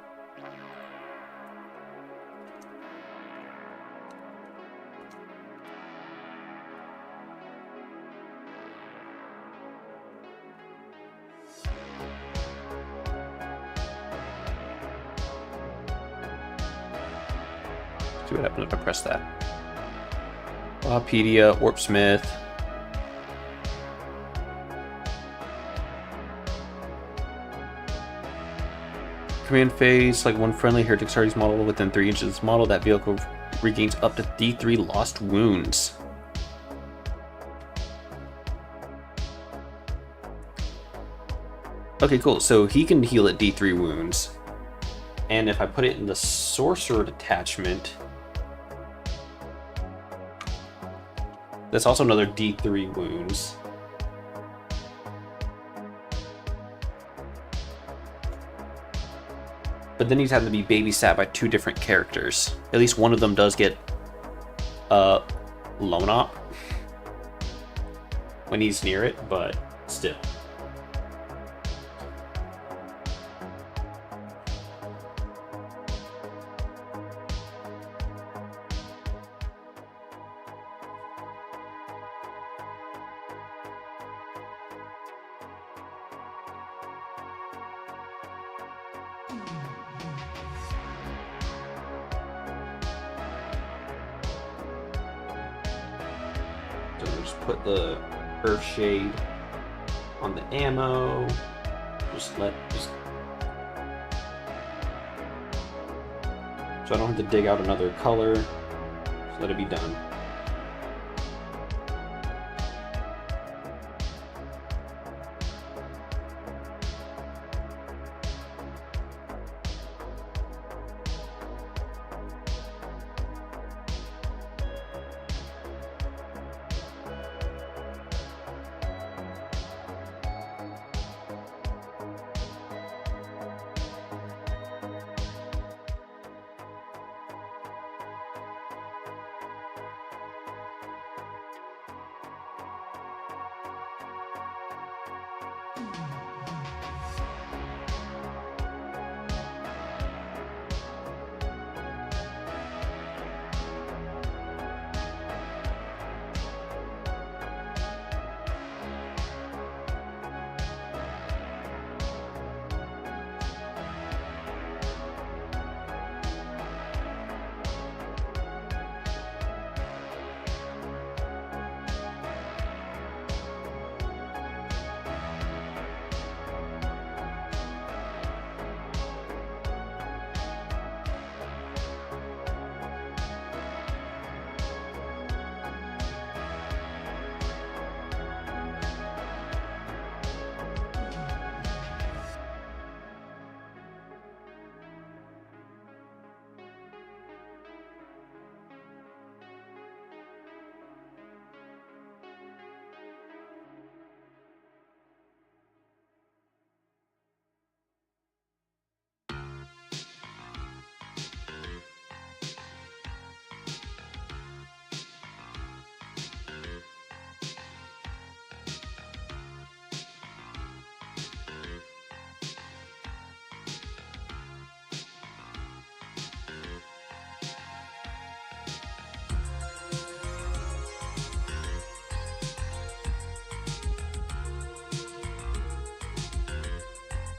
See what happens if I press that. Wikipedia, Warpsmith. Command phase, like one friendly Heretic Astartes model within 3 inches of this model, that vehicle regains up to D3 lost wounds. Okay, cool. So he can heal at D3 wounds. And if I put it in the Sorcerer detachment, that's also another D3 wounds. But then he's having to be babysat by 2 different characters. At least one of them does get Lone Op when he's near it, but still. Just put the Earth Shade on the ammo. So I don't have to dig out another color. Just let it be done.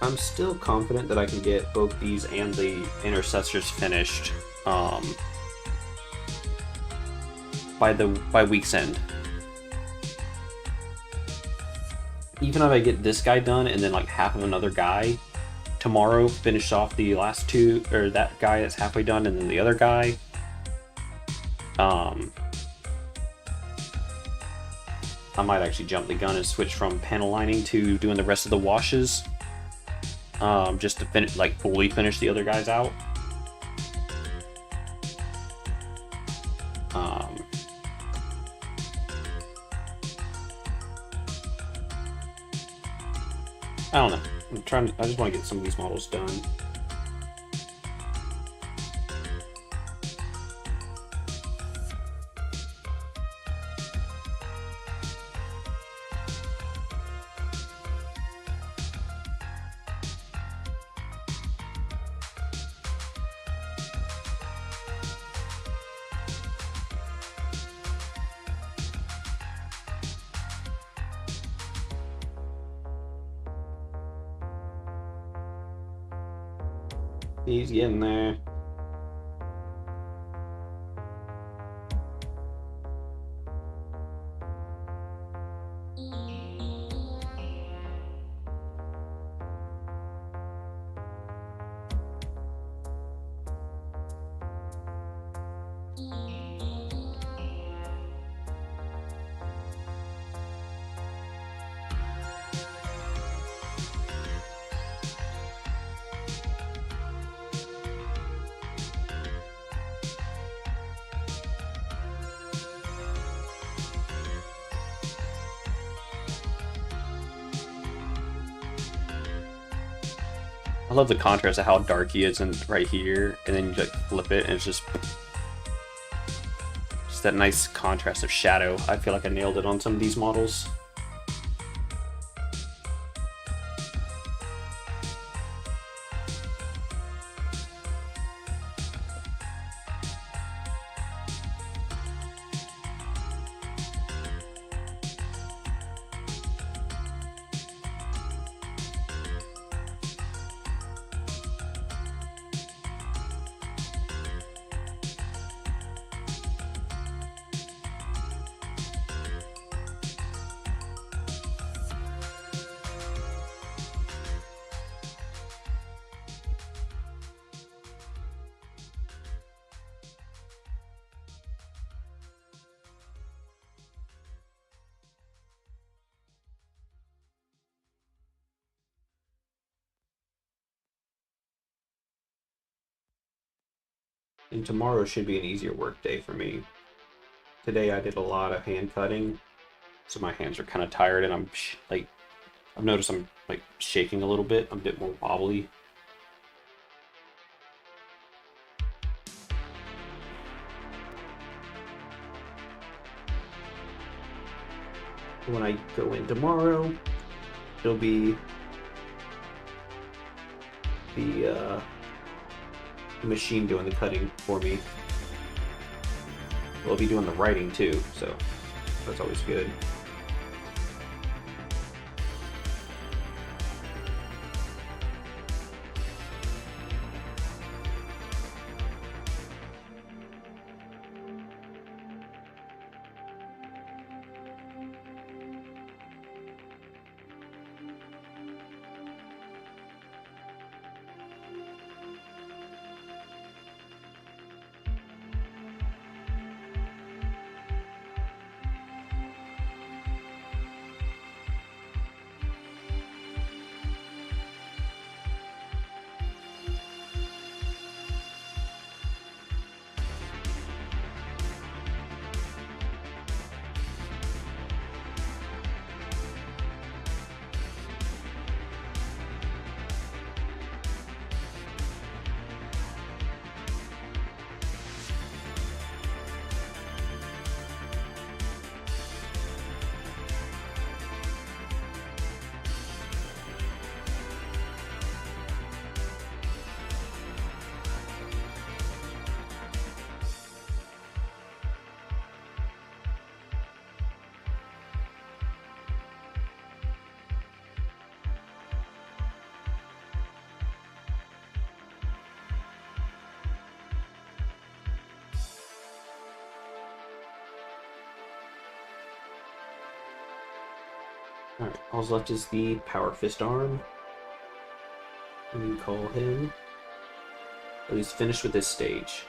I'm still confident that I can get both these and the intercessors finished by week's end. Even if I get this guy done and then like half of another guy tomorrow, finish off the last two, or that guy that's halfway done, and then the other guy. I might actually jump the gun and switch from panel lining to doing the rest of the washes, just to finish, like fully finish the other guys out. I don't know. I just want to get some of these models done. He's getting there. I love the contrast of how dark he is right here, and then you like flip it, and it's just that nice contrast of shadow. I feel like I nailed it on some of these models. And tomorrow should be an easier work day for me. Today I did a lot of hand cutting, so my hands are kind of tired, and I've noticed I'm like shaking a little bit. I'm a bit more wobbly. When I go in tomorrow, it'll be the machine doing the cutting for me. We'll be doing the writing too, so that's always good. Alright, all left is the Power Fist arm. We can call him. At least finished with this stage.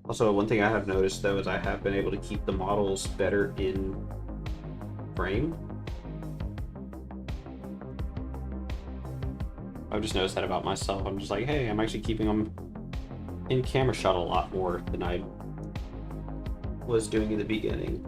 Also, one thing I have noticed though is I have been able to keep the models better in frame. I've just noticed that about myself. I'm just like, hey, I'm actually keeping them in camera shot a lot more than I was doing in the beginning.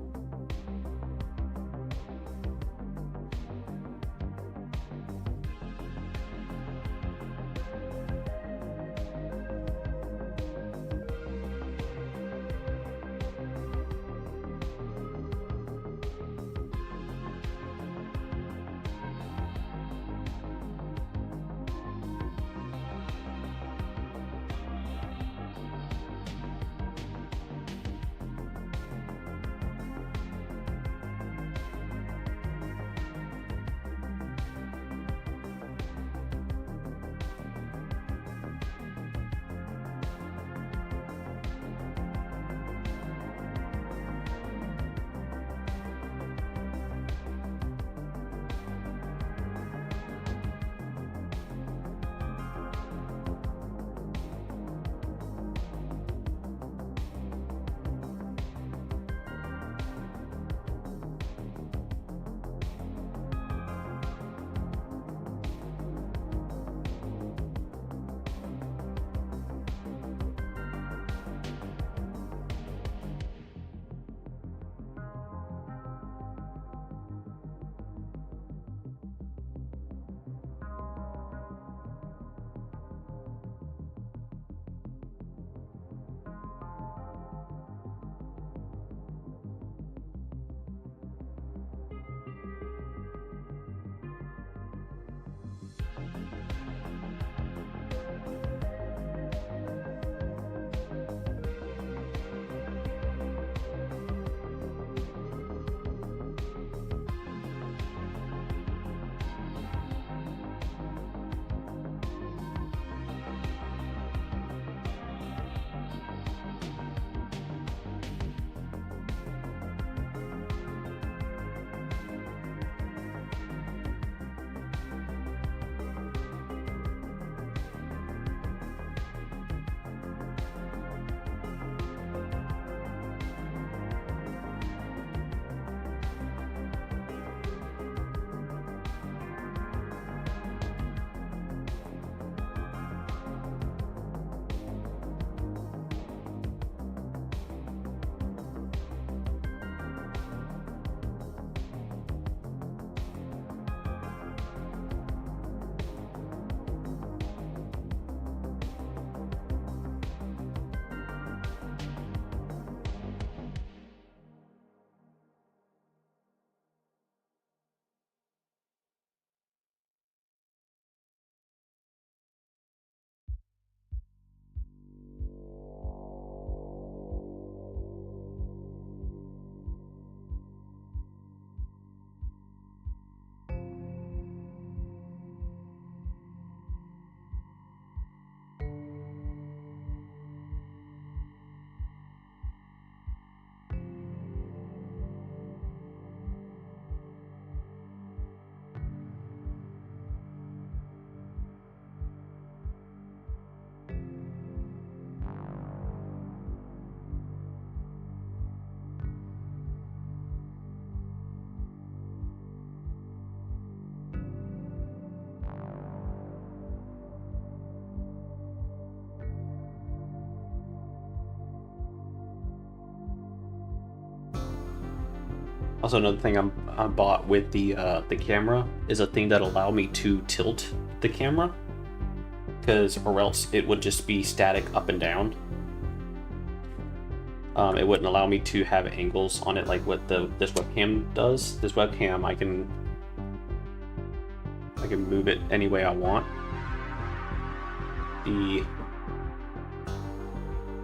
Also, another thing I bought with the camera is a thing that allowed me to tilt the camera, or else it would just be static up and down. It wouldn't allow me to have angles on it like what this webcam does. This webcam, I can move it any way I want.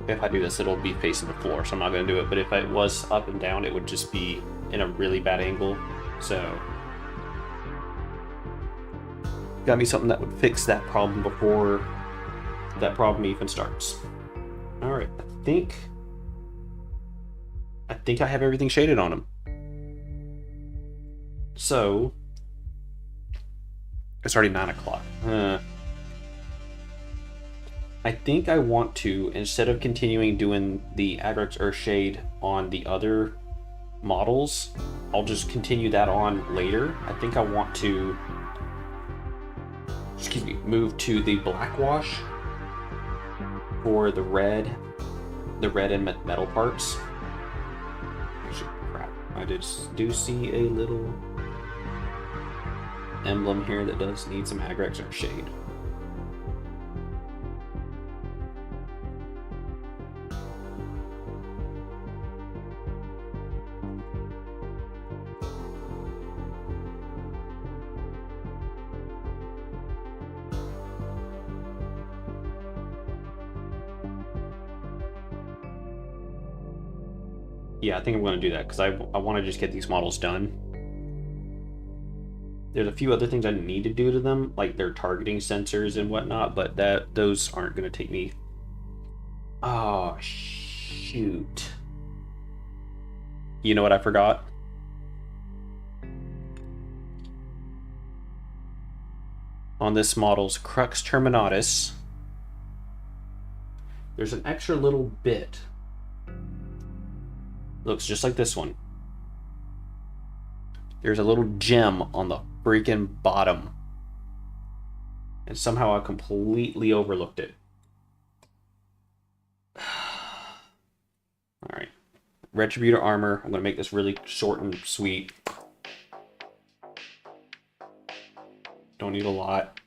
If I do this, it'll be facing the floor, so I'm not going to do it. But if it was up and down, it would just be in a really bad angle. So got me something that would fix that problem before that problem even starts. All right, I think I have everything shaded on them. So it's already 9 o'clock. I think I want to, instead of continuing doing the Agrex Earth Shade on the other models, I'll just continue that on later. I think I want to, move to the black wash for the red and metal parts. Actually, crap, I do see a little emblem here that does need some Agrex Earth Shade. Yeah, I think I'm going to do that because I want to just get these models done. There's a few other things I need to do to them, like their targeting sensors and whatnot, but those aren't going to take me... Oh, shoot. You know what I forgot? On this model's Crux Terminatus, there's an extra little bit. Looks just like this one. There's a little gem on the freaking bottom. And somehow I completely overlooked it. Alright. Retributor armor. I'm going to make this really short and sweet. Don't need a lot.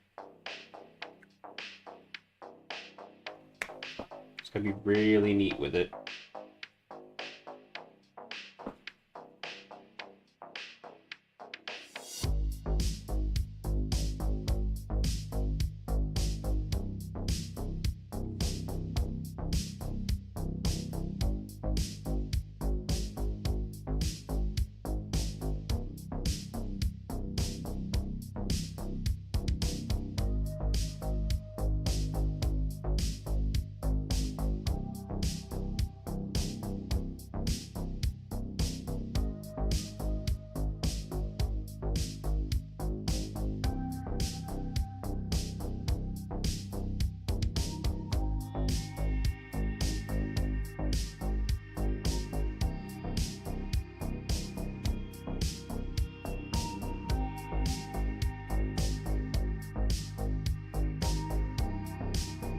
Just gotta be really neat with it.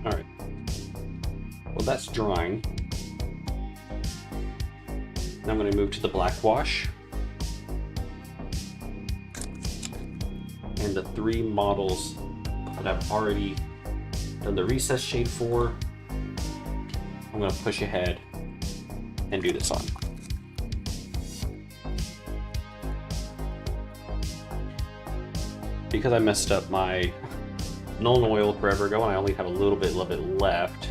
Alright. Well, that's drying. Now I'm going to move to the black wash. And the 3 models that I've already done the recess shade for, I'm going to push ahead and do this on. Because I messed up my Nuln Oil forever ago and I only have a little bit of it left,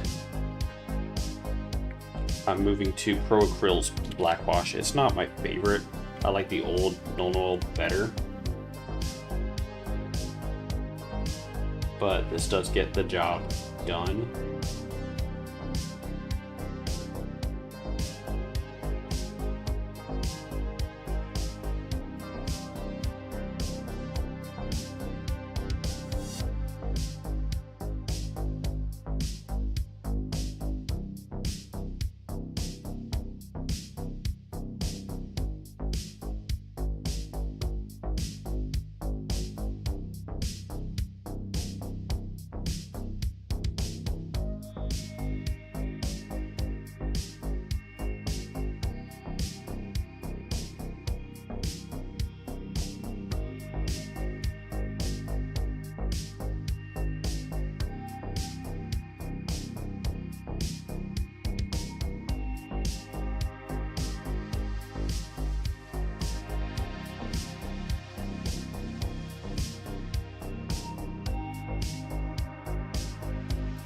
I'm moving to Pro Acryl's black wash. It's not my favorite. I like the old Nuln Oil better, but this does get the job done.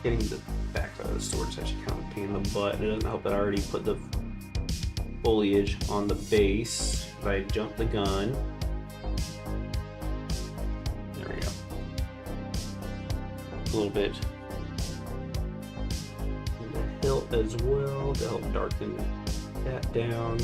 Getting the backside of the sword is actually kind of a pain in the butt. It doesn't help that I already put the foliage on the base. If I jump the gun. There we go. A little bit in the hilt as well to help darken that down.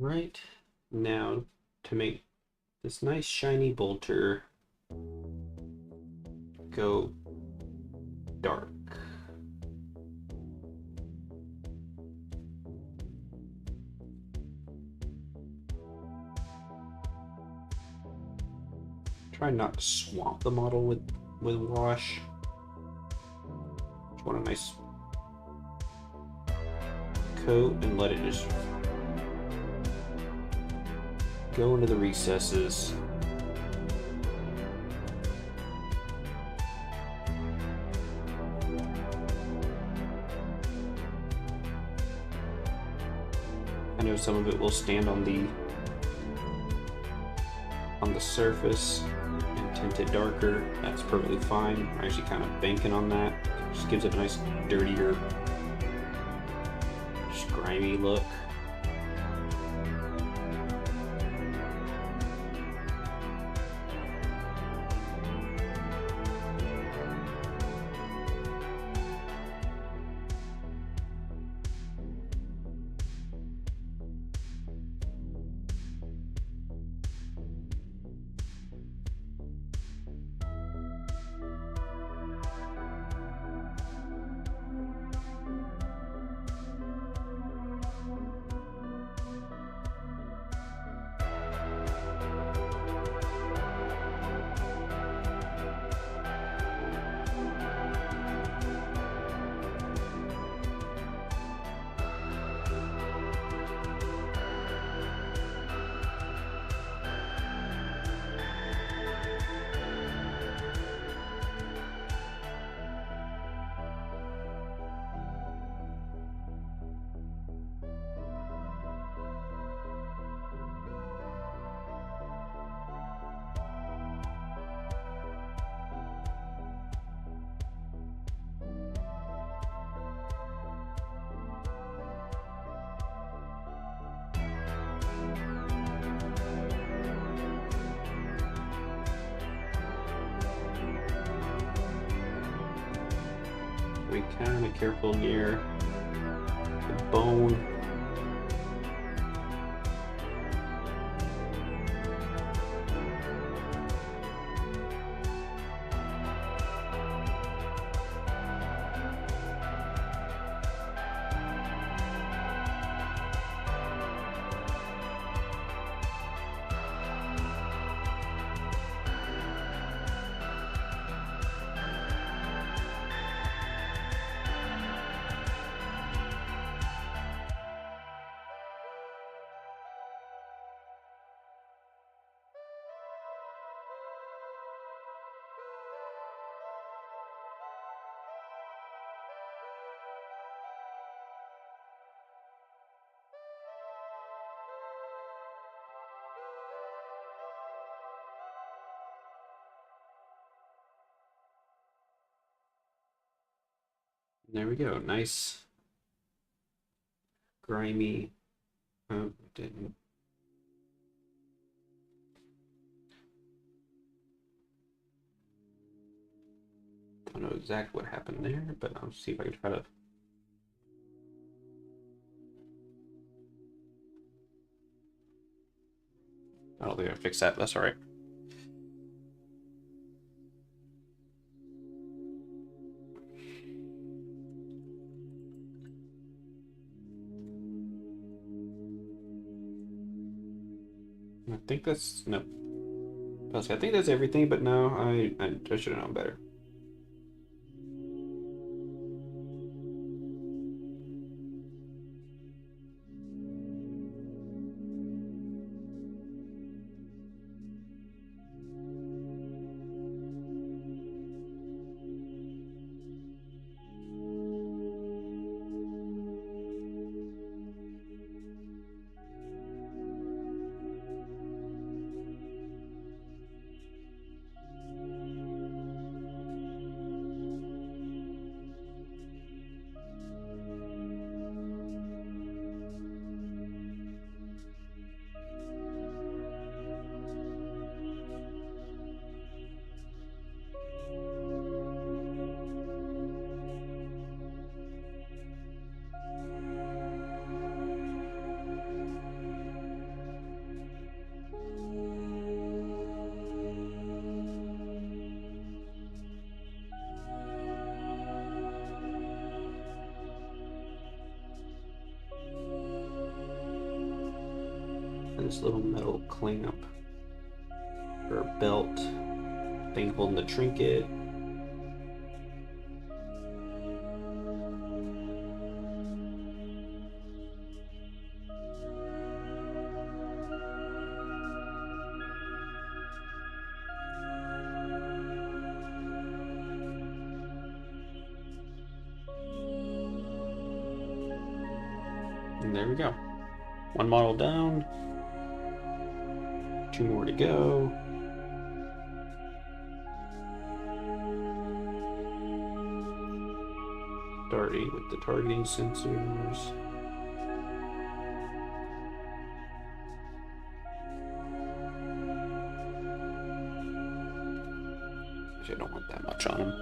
Right, now to make this nice shiny bolter go dark. Try not to swamp the model with wash. Just want a nice coat and let it just go into the recesses. I know some of it will stand on the surface and tint it darker. That's perfectly fine. I'm actually kind of banking on that. It just gives it a nice dirtier, just grimy look. Be kind of careful near the bone. There we go. Nice, grimy. Oh, didn't. I don't know exactly what happened there, but I'll see if I can try to. I don't think I fixed that. That's all right. I think that's no. I think that's everything, but no, I should have known better. And this little metal clamp or belt thing holding the trinket. And there we go. One model down. 2 more to go. Starting with the targeting sensors. Actually, I don't want that much on them.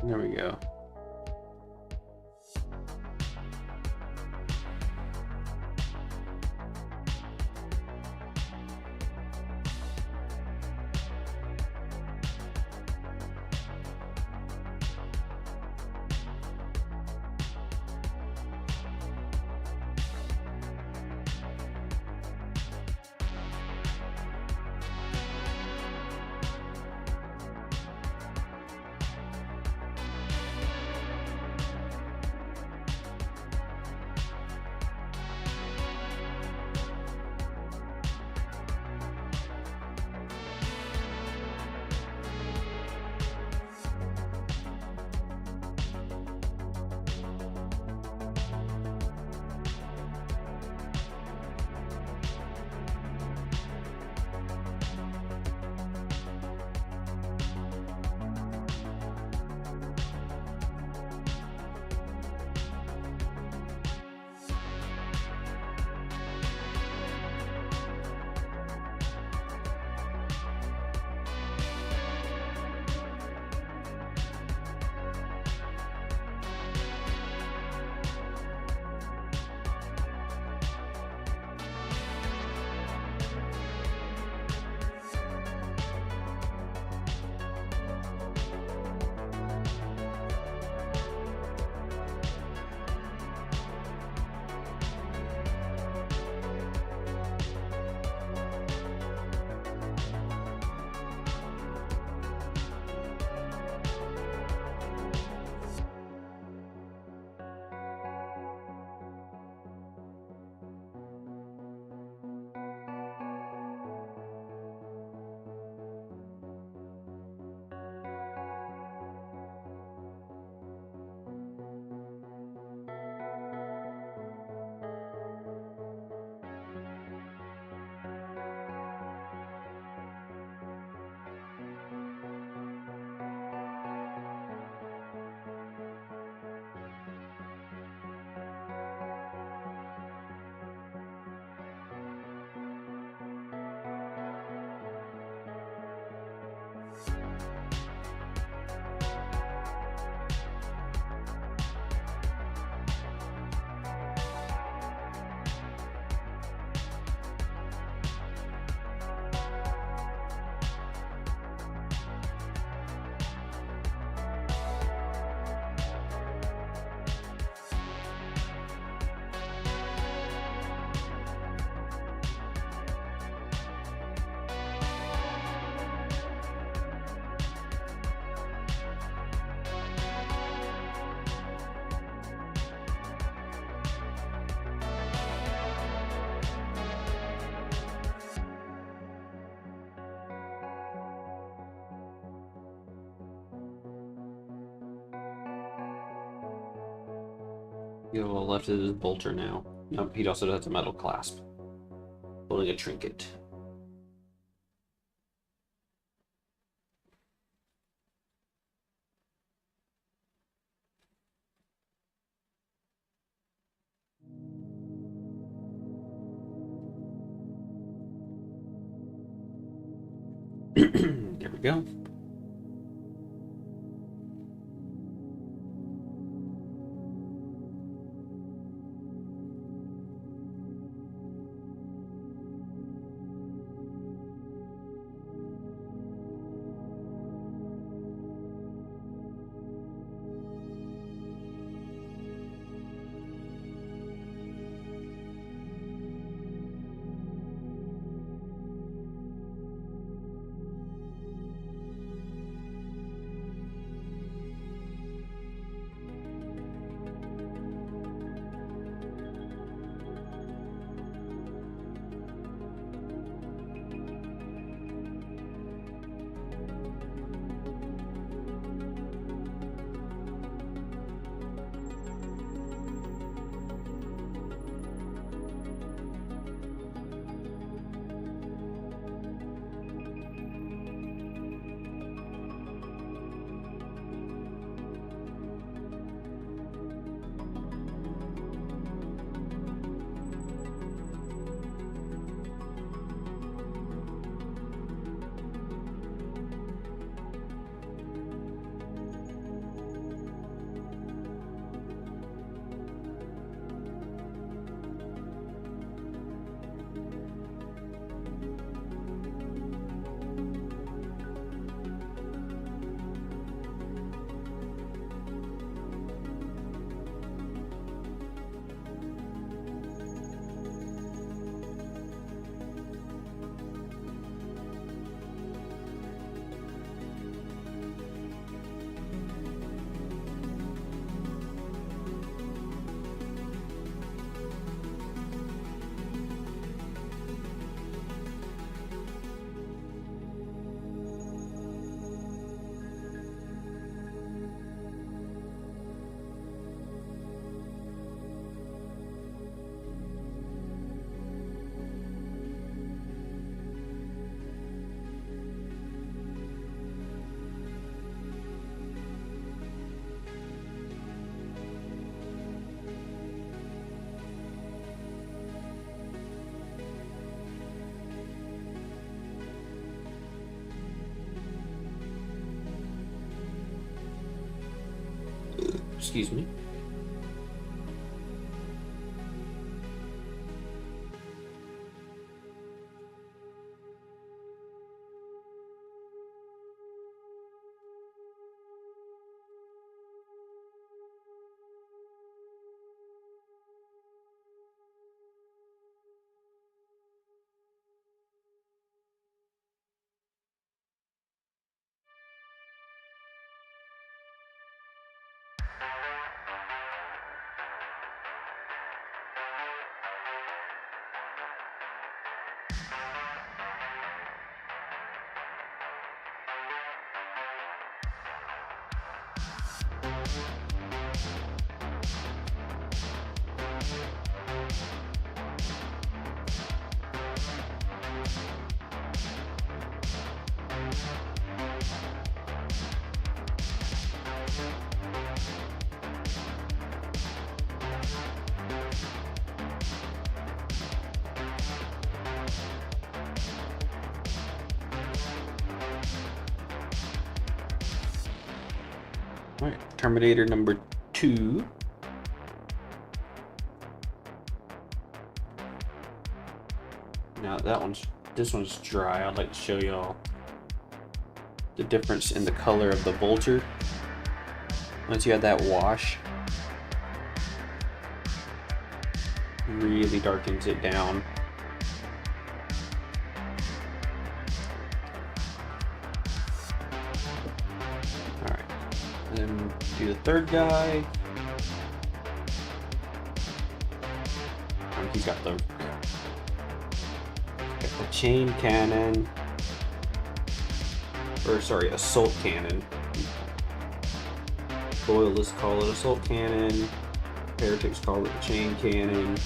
There we go. Go left is his bolter now. Nope, he also has a metal clasp. Holding a trinket. There we go. Excuse me. All right, Terminator number 2. Now this one's dry. I'd like to show y'all the difference in the color of the bolter. Once you have that wash, really darkens it down. Then do the third guy. He's got the chain cannon, or sorry, assault cannon. Loyalists call it assault cannon. Heretic's car with the chain cannon.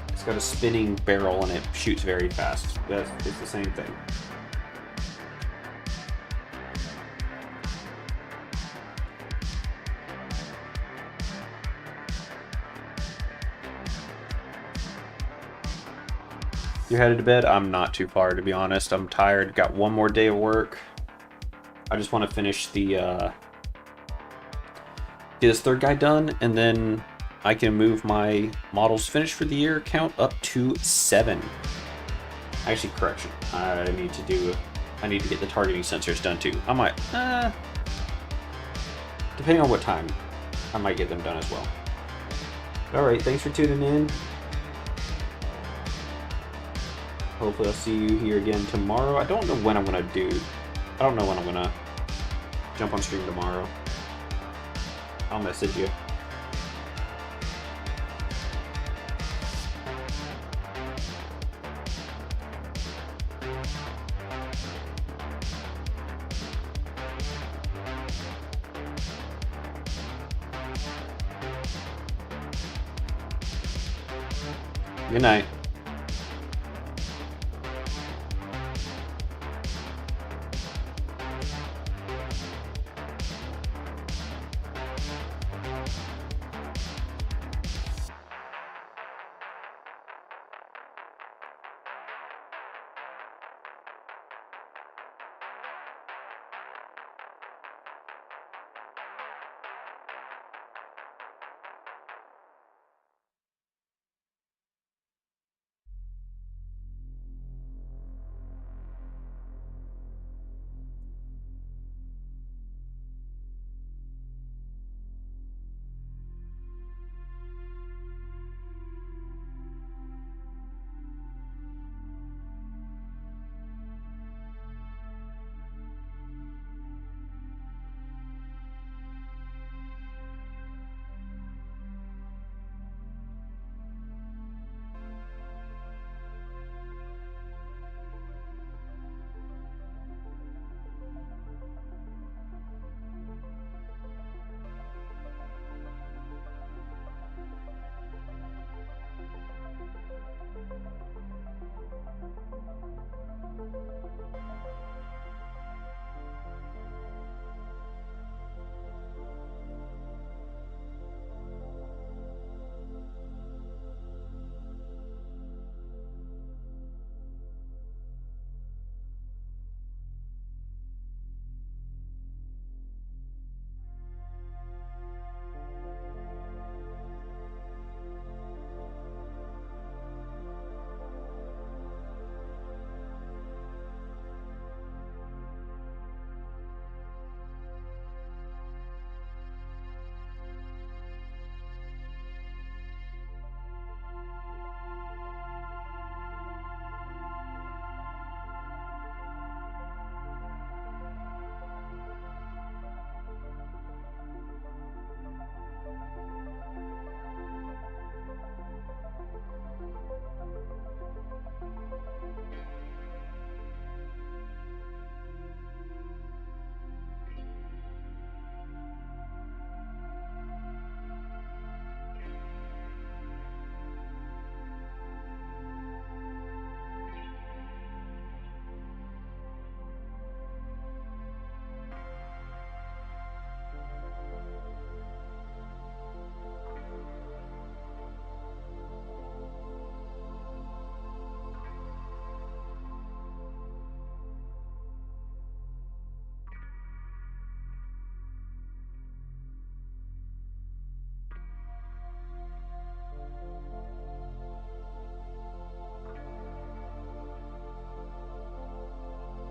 It's got a spinning barrel and it shoots very fast. It's the same thing. You're headed to bed? I'm not too far, to be honest. I'm tired. Got one more day of work. I just want to finish the get this third guy done, and then I can move my models finished for the year count up to 7. Actually, correction. I need to get the targeting sensors done too. I might, depending on what time, I might get them done as well. All right, thanks for tuning in. Hopefully I'll see you here again tomorrow. I don't know when I'm gonna jump on stream tomorrow. I'll message you. Good night.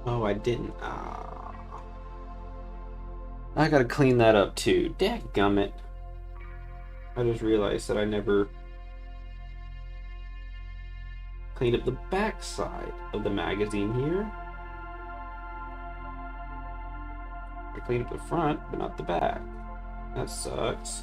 Oh, I didn't. I gotta clean that up too. Dadgummit. I just realized that I never cleaned up the back side of the magazine here. I cleaned up the front, but not the back. That sucks.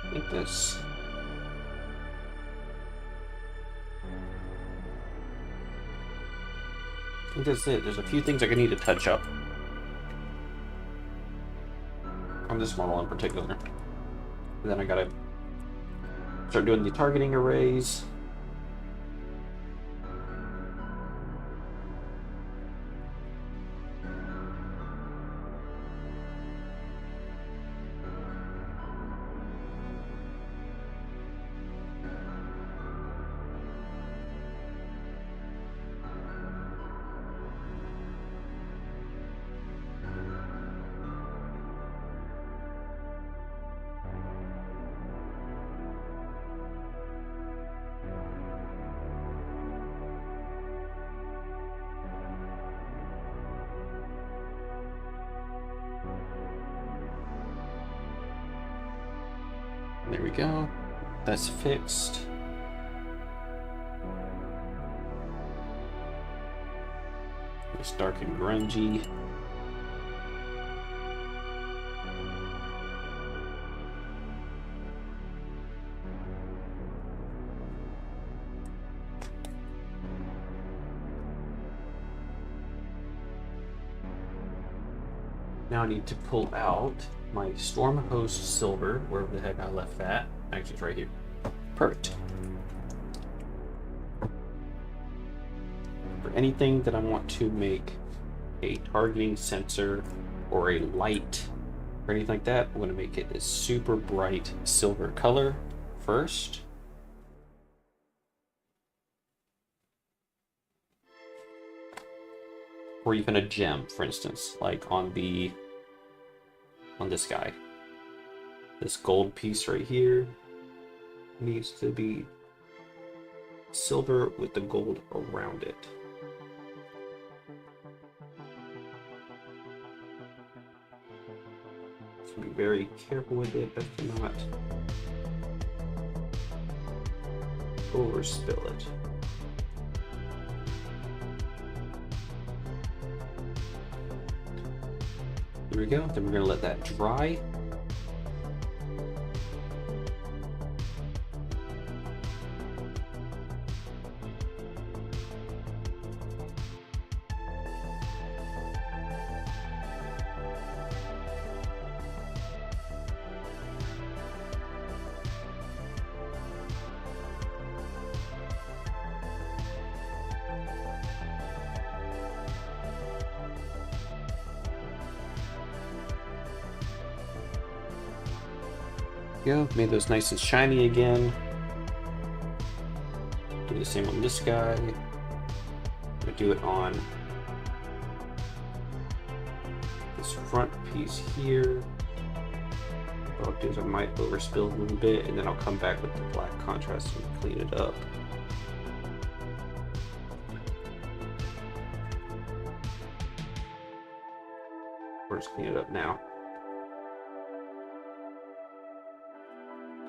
I think that's it. There's a few things I need to touch up on this model in particular. And then I gotta start doing the targeting arrays. There we go. That's fixed. It's dark and grungy. Now I need to pull out my Storm Host Silver, wherever the heck I left that. Actually, it's right here. Perfect. For anything that I want to make a targeting sensor or a light or anything like that, I'm going to make it a super bright silver color first. Or even a gem, for instance, like on this guy. This gold piece right here needs to be silver with the gold around it. So be very careful with it as to not overspill it. There we go. Then we're going to let that dry. Go. Made those nice and shiny again. Do the same on this guy. I'm gonna do it on this front piece here. What I'll do is I might overspill a little bit, and then I'll come back with the black contrast and clean it up. Or just clean it up now.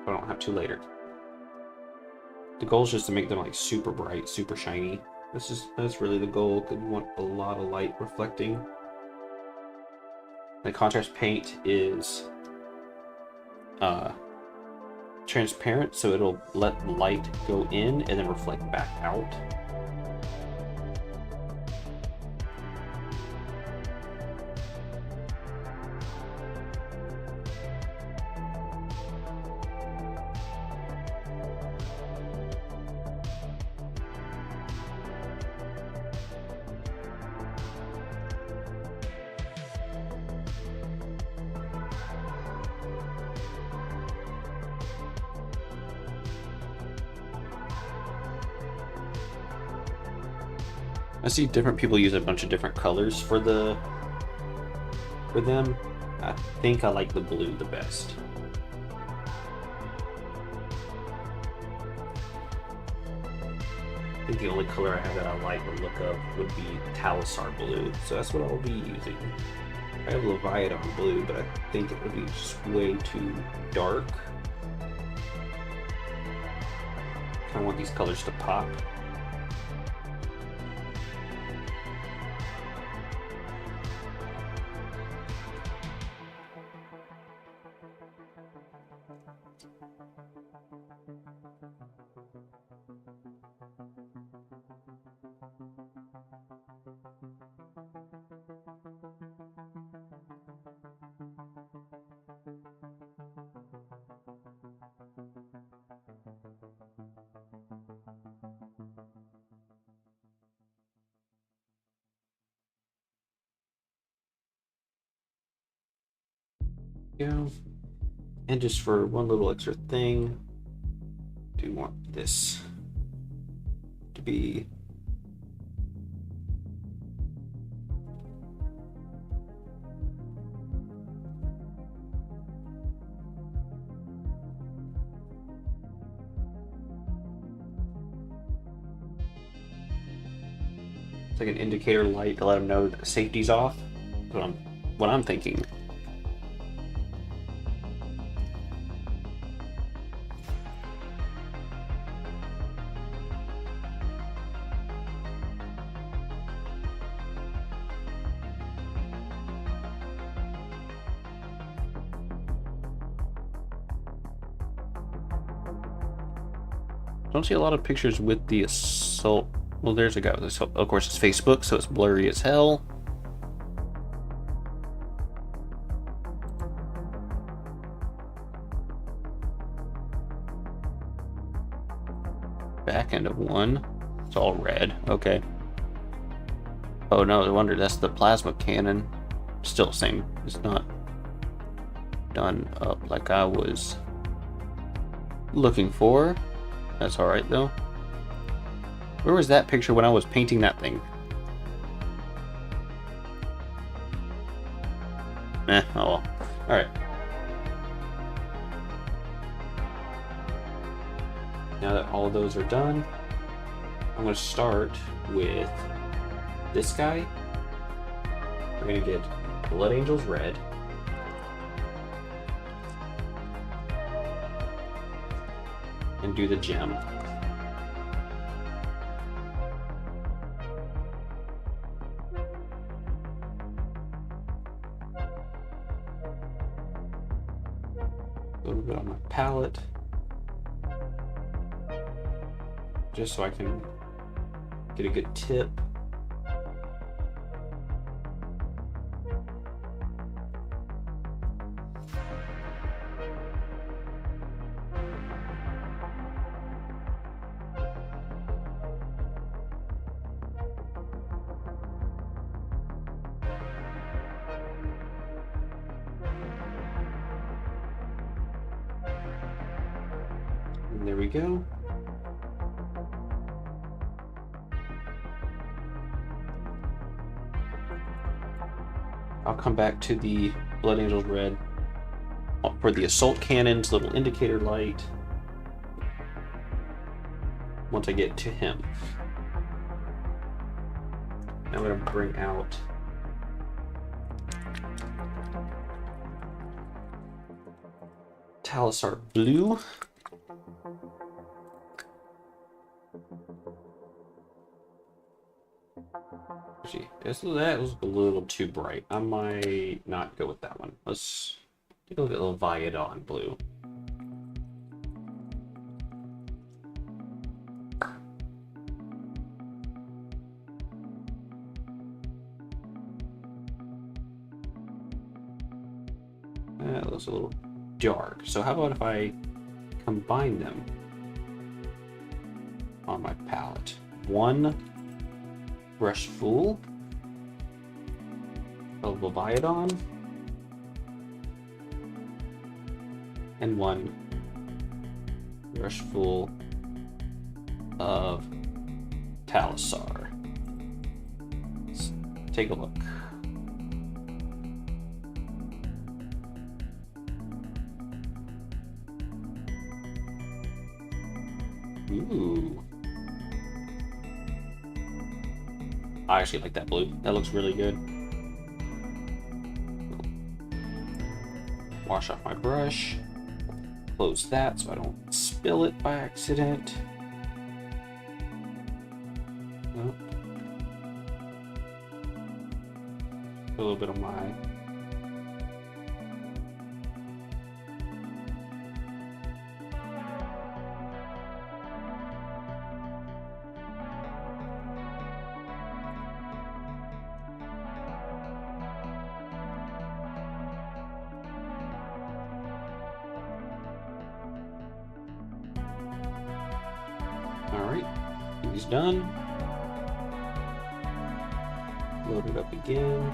I don't have to later. The goal is just to make them like super bright, super shiny. That's really the goal, because we want a lot of light reflecting. The contrast paint is transparent, so it'll let light go in and then reflect back out. I see different people use a bunch of different colors for them. I think I like the blue the best. I think the only color I have that I like the look of would be Talisar blue, so that's what I'll be using. I have Leviathan blue, but I think it would be just way too dark. I want these colors to pop. Go. And just for one little extra thing, do want this to be like an indicator light to let them know that safety's off. That's what I'm thinking. Don't see a lot of pictures with the assault. Well, there's a guy with assault. Of course, it's Facebook, so it's blurry as hell. Back end of one. It's all red. Okay. Oh no, I wonder that's the plasma cannon. Still same. It's not done up like I was looking for. That's alright though. Where was that picture when I was painting that thing? Oh well. Alright. Now that all of those are done, I'm going to start with this guy. We're going to get Blood Angels red. And do the gem. A little bit on my palette. Just so I can get a good tip. And there we go. I'll come back to the Blood Angels red for the assault cannon's little indicator light once I get to him. Now I'm going to bring out Talisar blue. That was a little too bright. I might not go with that one. Let's take a look at Leviathan blue. That looks a little dark. So how about if I combine them on my palette? One brush full of Leviathan and one brush full of Talisar. Let's take a look. Ooh. I actually like that blue. That looks really good. Wash off my brush. Close that so I don't spill it by accident. Nope. A little bit of my Alright, he's done. Load it up again.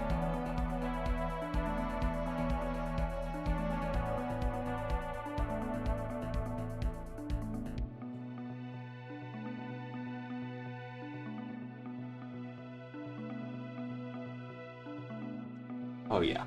Oh yeah.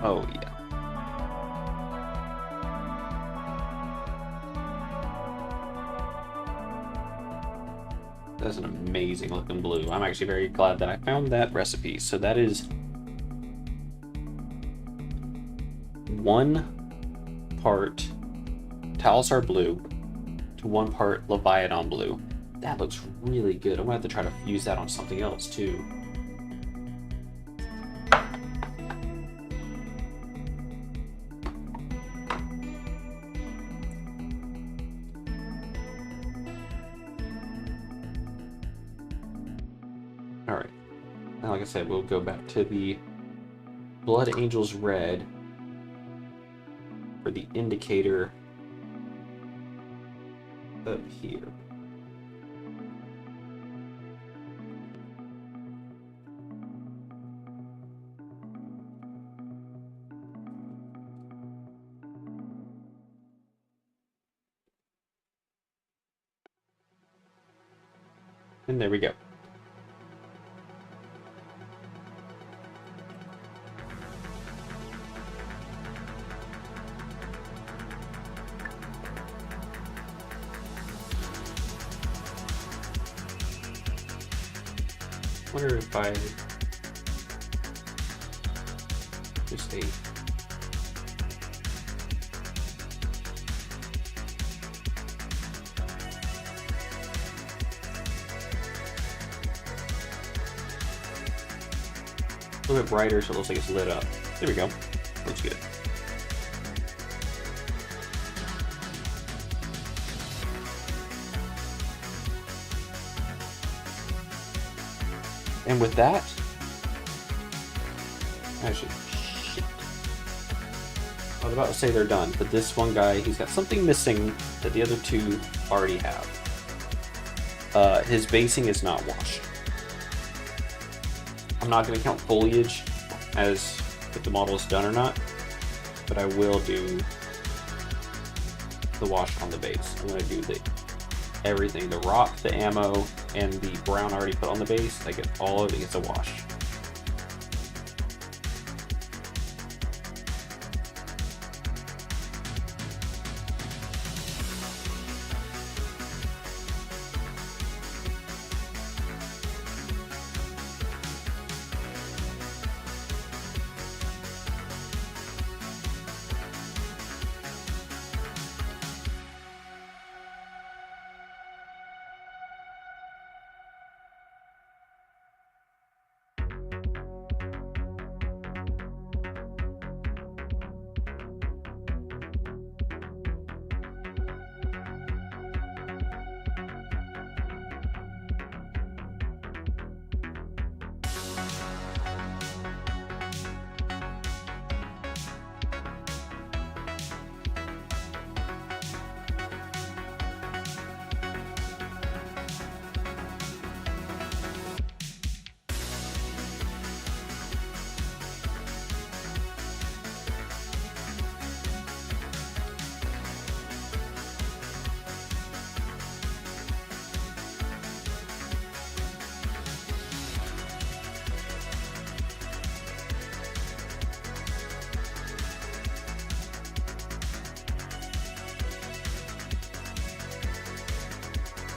Oh yeah. That's an amazing looking blue. I'm actually very glad that I found that recipe. So that is 1 part Talisar blue to 1 part Leviathan blue. That looks really good. I'm gonna have to try to use that on something else too. Alright. Now, like I said, we'll go back to the Blood Angels Red for the indicator up here. And there we go. I wonder if I just a little bit brighter so it looks like it's lit up. There we go. Looks good. And with that, actually, shit. I was about to say they're done, but this one guy, he's got something missing that the other 2 already have. His basing is not washed. I'm not going to count foliage as if the model is done or not, but I will do the wash on the base. I'm going to do everything, the rock, the ammo, and the brown already put on the base. I get all of it gets a wash.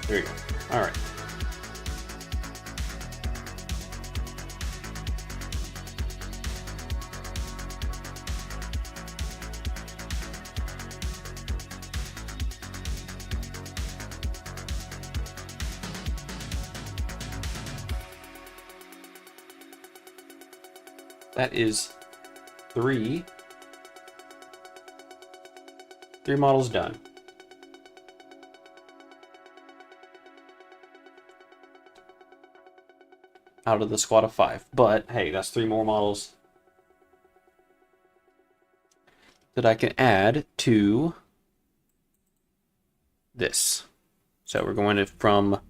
There you go. All right. that is three models done. Out of the squad of 5. But hey, that's 3 more models that I can add to this. So we're going from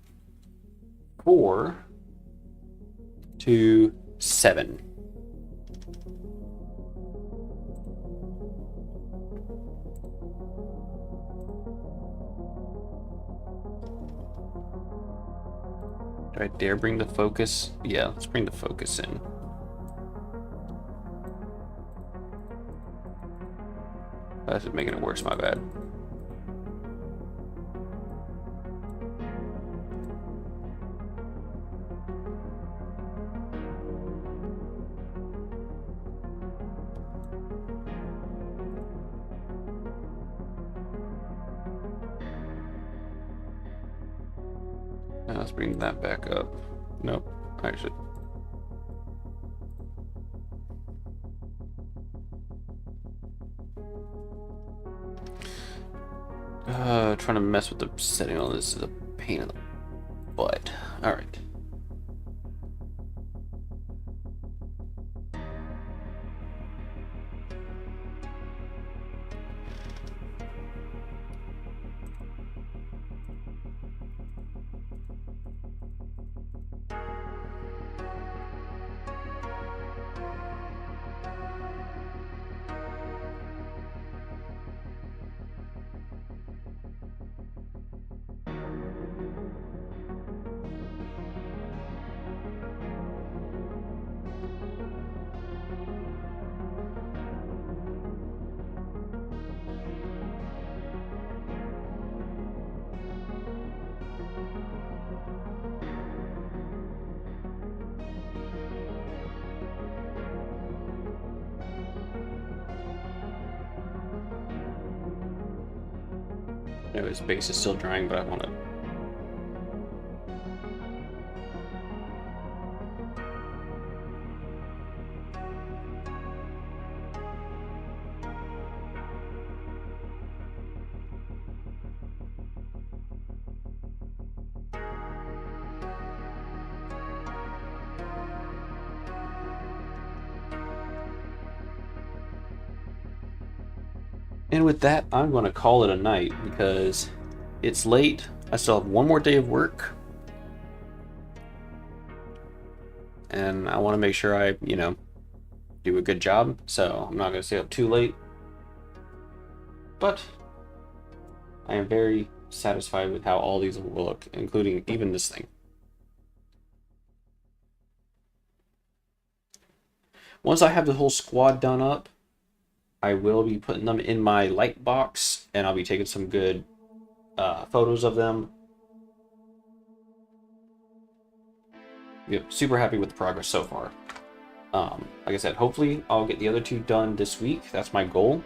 4 to 7. Do I dare bring the focus? Yeah, let's bring the focus in. That's making it worse, my bad. Now let's bring that back up. Nope, actually. Trying to mess with the setting on this is a pain in the butt. All right. No, his base is still drying, but I want to. And with that, I'm going to call it a night because it's late. I still have one more day of work. And I want to make sure I, do a good job. So I'm not going to stay up too late. But I am very satisfied with how all these will look, including even this thing. Once I have the whole squad done up, I will be putting them in my light box, and I'll be taking some good photos of them. Yep, super happy with the progress so far. Like I said, hopefully I'll get the other 2 done this week. That's my goal.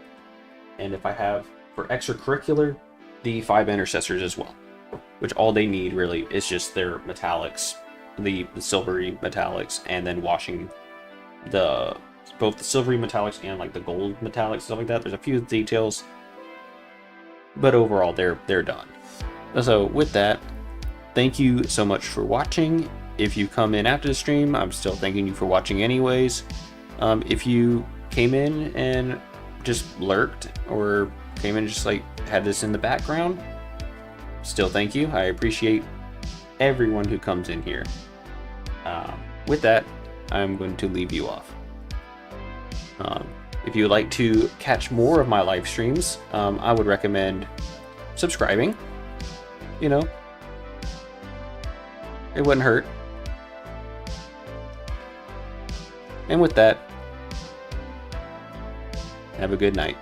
And if I have, for extracurricular, the 5 intercessors as well. Which all they need, really, is just their metallics, the silvery metallics, and then washing both the silvery metallics and like the gold metallics, stuff like that. There's a few details, but overall they're done. So with that, thank you so much for watching. If you come in after the stream, I'm still thanking you for watching anyways. If you came in and just lurked, or came in and just like had this in the background, still thank you. I appreciate everyone who comes in here. With that, I'm going to leave you off. If you would like to catch more of my live streams, I would recommend subscribing. It wouldn't hurt. And with that, have a good night.